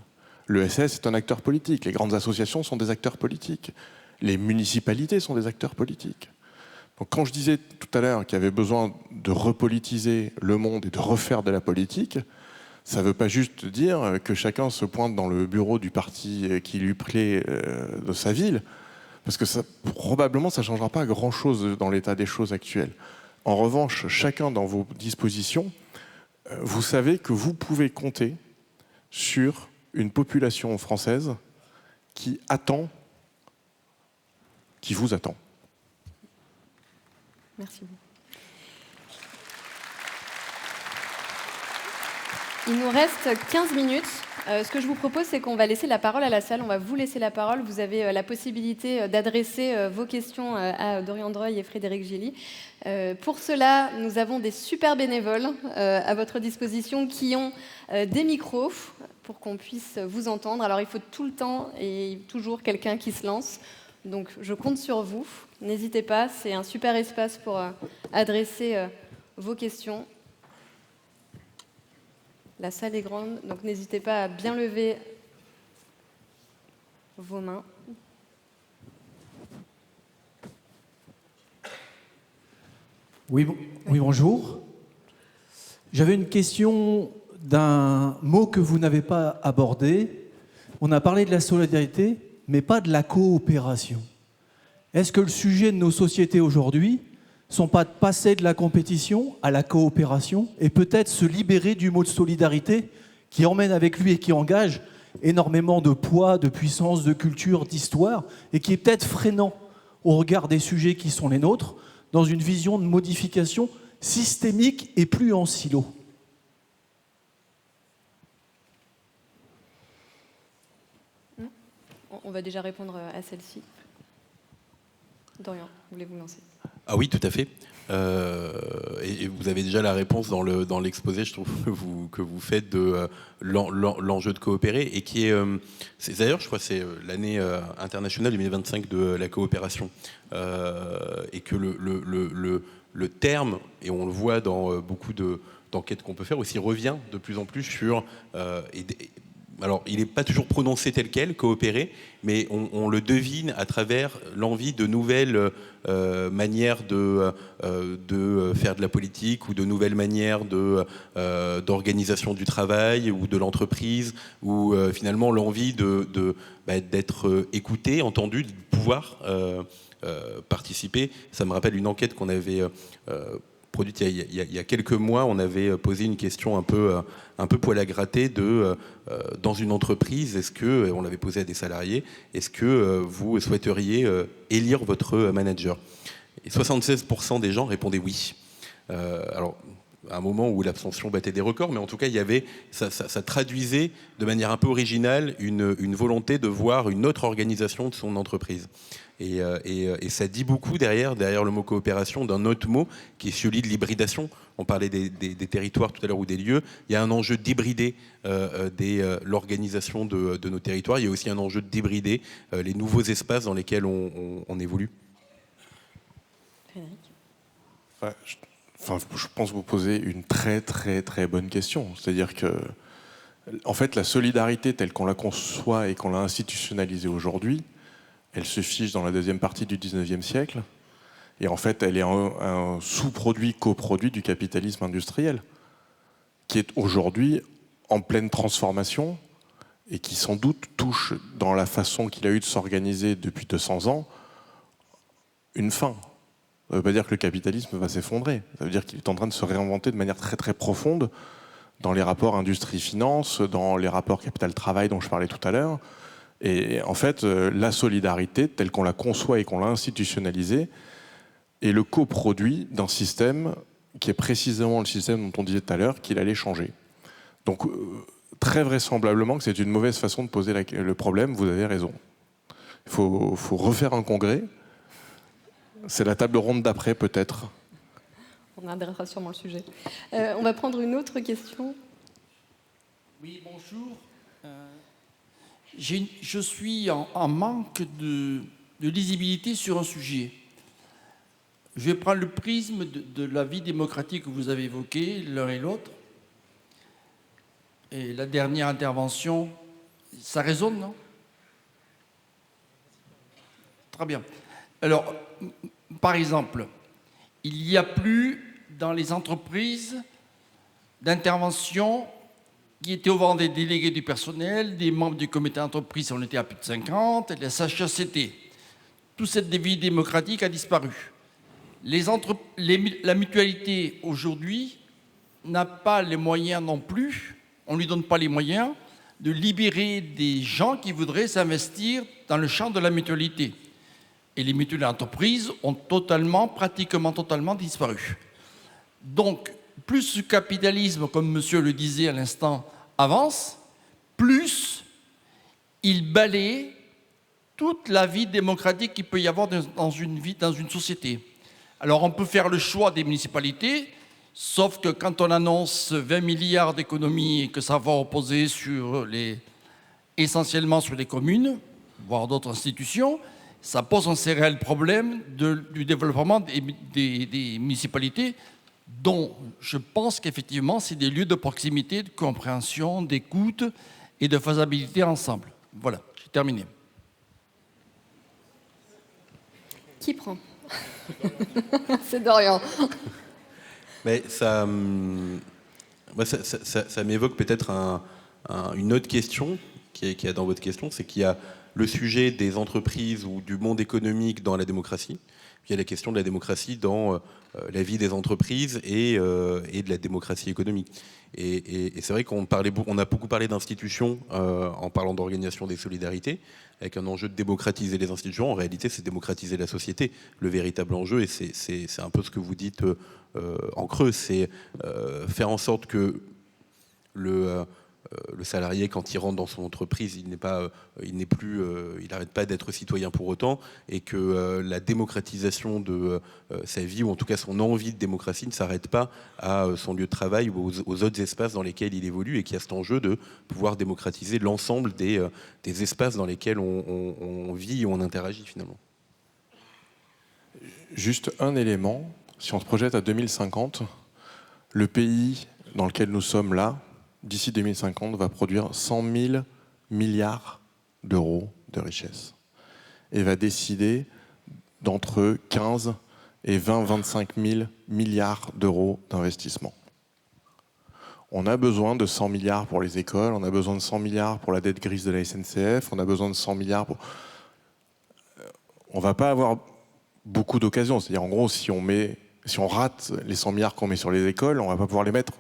L'ESS est un acteur politique. Les grandes associations sont des acteurs politiques. Les municipalités sont des acteurs politiques. Donc quand je disais tout à l'heure qu'il y avait besoin de repolitiser le monde et de refaire de la politique, ça ne veut pas juste dire que chacun se pointe dans le bureau du parti qui lui plaît de sa ville, parce que probablement ça ne changera pas grand-chose dans l'état des choses actuelles. En revanche, chacun dans vos dispositions, vous savez que vous pouvez compter sur une population française qui vous attend. Merci beaucoup. Il nous reste 15 minutes. Ce que je vous propose, c'est qu'on va laisser la parole à la salle. On va vous laisser la parole. Vous avez la possibilité d'adresser vos questions à Dorian Dreuil et Frédéric Gilly. Pour cela, nous avons des super bénévoles à votre disposition qui ont des micros pour qu'on puisse vous entendre. Alors, il faut tout le temps et toujours quelqu'un qui se lance. Donc, je compte sur vous. N'hésitez pas, c'est un super espace pour adresser vos questions. La salle est grande, donc n'hésitez pas à bien lever vos mains. Oui, bonjour. J'avais une question d'un mot que vous n'avez pas abordé. On a parlé de la solidarité, mais pas de la coopération. Est-ce que le sujet de nos sociétés aujourd'hui ne sont pas de passer de la compétition à la coopération et peut-être se libérer du mot de solidarité qui emmène avec lui et qui engage énormément de poids, de puissance, de culture, d'histoire et qui est peut-être freinant au regard des sujets qui sont les nôtres dans une vision de modification systémique et plus en silo? On va déjà répondre à celle-ci. Dorian, voulez-vous lancer? Ah oui, tout à fait. Et vous avez déjà la réponse dans l'exposé, je trouve, que vous faites de l'enjeu de coopérer, et qui est d'ailleurs, je crois, c'est l'année internationale 2025 de la coopération, et que le terme, et on le voit dans beaucoup d'enquêtes qu'on peut faire aussi, revient de plus en plus sur alors, il n'est pas toujours prononcé tel quel, coopérer, mais on le devine à travers l'envie de nouvelles manières de faire de la politique, ou de nouvelles manières d'organisation du travail ou de l'entreprise, ou finalement l'envie d'être écouté, entendu, de pouvoir participer. Ça me rappelle une enquête qu'on avait produite il y a quelques mois. On avait posé une question un peu poil à gratter dans une entreprise, on l'avait posé à des salariés, est-ce que vous souhaiteriez élire votre manager? Et 76% des gens répondaient oui. Alors, à un moment où l'abstention battait des records, mais en tout cas, ça traduisait de manière un peu originale une volonté de voir une autre organisation de son entreprise. Et ça dit beaucoup derrière le mot coopération d'un autre mot qui est celui de l'hybridation. On parlait des territoires tout à l'heure, ou des lieux. Il y a un enjeu d'hybrider l'organisation de nos territoires. Il y a aussi un enjeu d'hybrider les nouveaux espaces dans lesquels on évolue. Je pense vous poser une très très très bonne question. C'est-à-dire que, en fait, la solidarité telle qu'on la conçoit et qu'on l'a institutionnalisée aujourd'hui, elle se fiche dans la deuxième partie du 19e siècle. Et en fait, elle est un sous-produit, coproduit du capitalisme industriel, qui est aujourd'hui en pleine transformation et qui sans doute touche, dans la façon qu'il a eu de s'organiser depuis 200 ans, une fin. Ça ne veut pas dire que le capitalisme va s'effondrer. Ça veut dire qu'il est en train de se réinventer de manière très très profonde dans les rapports industrie-finance, dans les rapports capital-travail dont je parlais tout à l'heure. Et en fait, la solidarité, telle qu'on la conçoit et qu'on l'a institutionnalisée, est le coproduit d'un système qui est précisément le système dont on disait tout à l'heure qu'il allait changer. Donc, très vraisemblablement que c'est une mauvaise façon de poser le problème. Vous avez raison. Il faut refaire un congrès. C'est la table ronde d'après, peut-être. On adressera sûrement le sujet. On va prendre une autre question. Oui, bonjour. Je suis en manque de lisibilité sur un sujet. Je vais prendre le prisme de la vie démocratique que vous avez évoqué, l'un et l'autre. Et la dernière intervention, ça résonne, non? Très bien. Alors, par exemple, il n'y a plus dans les entreprises d'intervention qui étaient au vent des délégués du personnel, des membres du comité d'entreprise, on était à plus de 50, et la SHCT. Toute cette vie démocratique a disparu. La mutualité, aujourd'hui, n'a pas les moyens non plus, on ne lui donne pas les moyens de libérer des gens qui voudraient s'investir dans le champ de la mutualité. Et les mutuelles d'entreprise ont pratiquement totalement disparu. Donc, plus ce capitalisme, comme monsieur le disait à l'instant, avance, plus il balaie toute la vie démocratique qu'il peut y avoir dans une société. Alors, on peut faire le choix des municipalités, sauf que quand on annonce 20 milliards d'économies et que ça va reposer essentiellement sur les communes, voire d'autres institutions, ça pose un réel problème du développement des municipalités, dont je pense qu'effectivement, c'est des lieux de proximité, de compréhension, d'écoute et de faisabilité ensemble. Voilà, j'ai terminé. Qui prend? C'est Dorian. Mais ça m'évoque peut-être une autre question qui est dans votre question, c'est qu'il y a le sujet des entreprises ou du monde économique dans la démocratie, puis il y a la question de la démocratie dans la vie des entreprises et de la démocratie économique. Et c'est vrai qu'on a beaucoup parlé d'institutions en parlant d'organisation des solidarités, avec un enjeu de démocratiser les institutions. En réalité, c'est démocratiser la société, le véritable enjeu, et c'est un peu ce que vous dites en creux, c'est faire en sorte que le salarié, quand il rentre dans son entreprise, il n'arrête pas d'être citoyen pour autant, et que la démocratisation de sa vie, ou en tout cas son envie de démocratie, ne s'arrête pas à son lieu de travail ou aux autres espaces dans lesquels il évolue, et qu'il y a cet enjeu de pouvoir démocratiser l'ensemble des espaces dans lesquels on vit et on interagit finalement. Juste un élément, si on se projette à 2050, le pays dans lequel nous sommes là, d'ici 2050, va produire 100 000 milliards d'euros de richesse et va décider d'entre 15 et 20-25 000 milliards d'euros d'investissement. On a besoin de 100 milliards pour les écoles, on a besoin de 100 milliards pour la dette grise de la SNCF, on a besoin de 100 milliards pour... On ne va pas avoir beaucoup d'occasions. C'est-à-dire, en gros, si on rate les 100 milliards qu'on met sur les écoles, on ne va pas pouvoir les mettre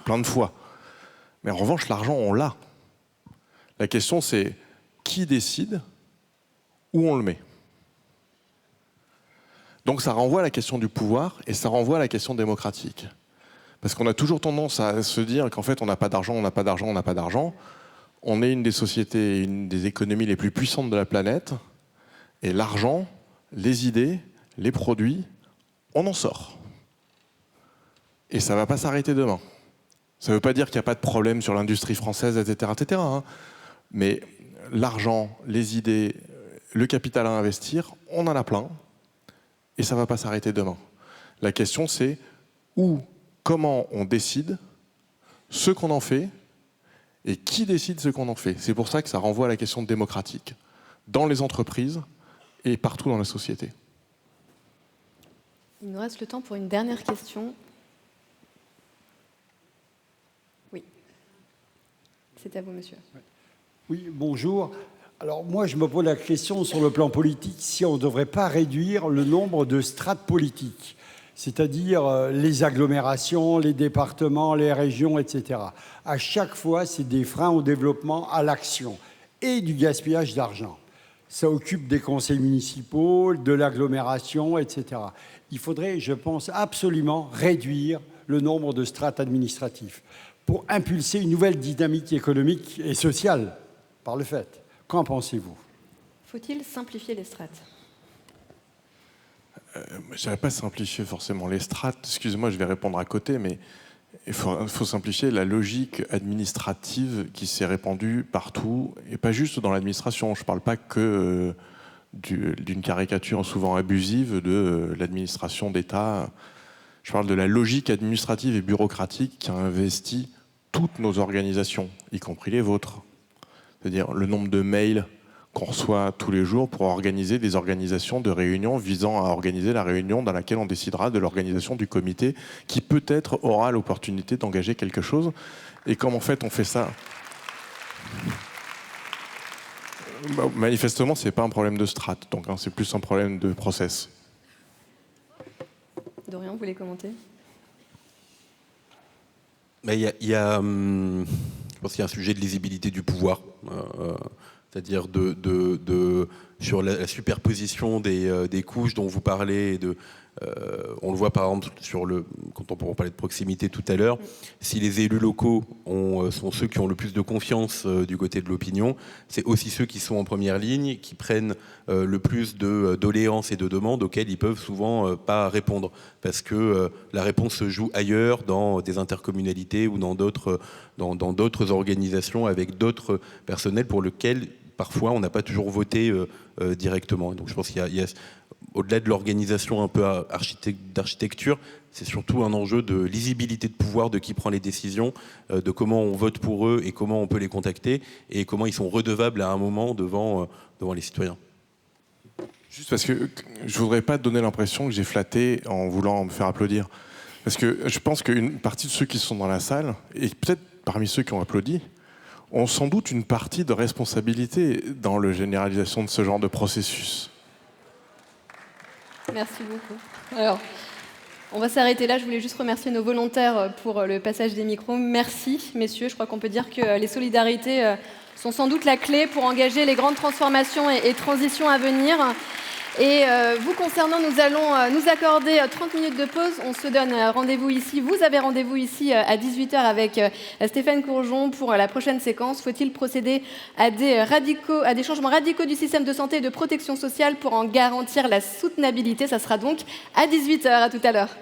plein de fois. Mais en revanche, l'argent, on l'a. La question, c'est qui décide où on le met. Donc ça renvoie à la question du pouvoir et ça renvoie à la question démocratique. Parce qu'on a toujours tendance à se dire qu'en fait, on n'a pas d'argent, on n'a pas d'argent, on n'a pas d'argent. On est une des sociétés, une des économies les plus puissantes de la planète. Et l'argent, les idées, les produits, on en sort. Et ça ne va pas s'arrêter demain. Ça ne veut pas dire qu'il n'y a pas de problème sur l'industrie française, etc. etc. Mais l'argent, les idées, le capital à investir, on en a plein. Et ça ne va pas s'arrêter demain. La question, c'est comment on décide ce qu'on en fait et qui décide ce qu'on en fait. C'est pour ça que ça renvoie à la question démocratique, dans les entreprises et partout dans la société. Il nous reste le temps pour une dernière question. Oui. C'est à vous, monsieur. Oui, bonjour. Alors moi, je me pose la question sur le plan politique, si on ne devrait pas réduire le nombre de strates politiques, c'est-à-dire les agglomérations, les départements, les régions, etc. À chaque fois, c'est des freins au développement, à l'action et du gaspillage d'argent. Ça occupe des conseils municipaux, de l'agglomération, etc. Il faudrait, je pense, absolument réduire le nombre de strates administratives pour impulser une nouvelle dynamique économique et sociale par le fait. Qu'en pensez-vous? Faut-il simplifier les strates? Je ne dirais pas simplifier forcément les strates. Excusez-moi, je vais répondre à côté, mais il faut simplifier la logique administrative qui s'est répandue partout, et pas juste dans l'administration. Je ne parle pas que d'une caricature souvent abusive de l'administration d'État. Je parle de la logique administrative et bureaucratique qui a investi toutes nos organisations, y compris les vôtres. C'est-à-dire le nombre de mails qu'on reçoit tous les jours pour organiser des organisations de réunions visant à organiser la réunion dans laquelle on décidera de l'organisation du comité qui peut-être aura l'opportunité d'engager quelque chose. Et comme en fait on fait ça, manifestement c'est pas un problème de strat, donc c'est plus un problème de process. Dorian, vous voulez commenter? Je pense qu'il y a un sujet de lisibilité du pouvoir. C'est-à-dire sur la superposition des couches dont vous parlez. On le voit par exemple quand on parlait de proximité tout à l'heure, si les élus locaux sont ceux qui ont le plus de confiance du côté de l'opinion, c'est aussi ceux qui sont en première ligne, qui prennent le plus de doléances et de demandes auxquelles ils peuvent souvent pas répondre, parce que la réponse se joue ailleurs, dans des intercommunalités ou dans d'autres organisations avec d'autres personnels pour lesquels parfois on n'a pas toujours voté directement. Donc je pense qu'il y a au-delà de l'organisation un peu d'architecture, c'est surtout un enjeu de lisibilité de pouvoir, de qui prend les décisions, de comment on vote pour eux et comment on peut les contacter et comment ils sont redevables à un moment devant les citoyens. Juste parce que je voudrais pas donner l'impression que j'ai flatté en voulant me faire applaudir. Parce que je pense qu'une partie de ceux qui sont dans la salle, et peut-être parmi ceux qui ont applaudi, ont sans doute une partie de responsabilité dans la généralisation de ce genre de processus. Merci beaucoup. Alors, on va s'arrêter là. Je voulais juste remercier nos volontaires pour le passage des micros. Merci, messieurs. Je crois qu'on peut dire que les solidarités sont sans doute la clé pour engager les grandes transformations et transitions à venir. Et vous concernant, nous allons nous accorder 30 minutes de pause. On se donne rendez-vous ici. Vous avez rendez-vous ici à 18h avec Stéphane Courjon pour la prochaine séquence. Faut-il procéder à des changements radicaux du système de santé et de protection sociale pour en garantir la soutenabilité? Ça sera donc à 18h. À tout à l'heure.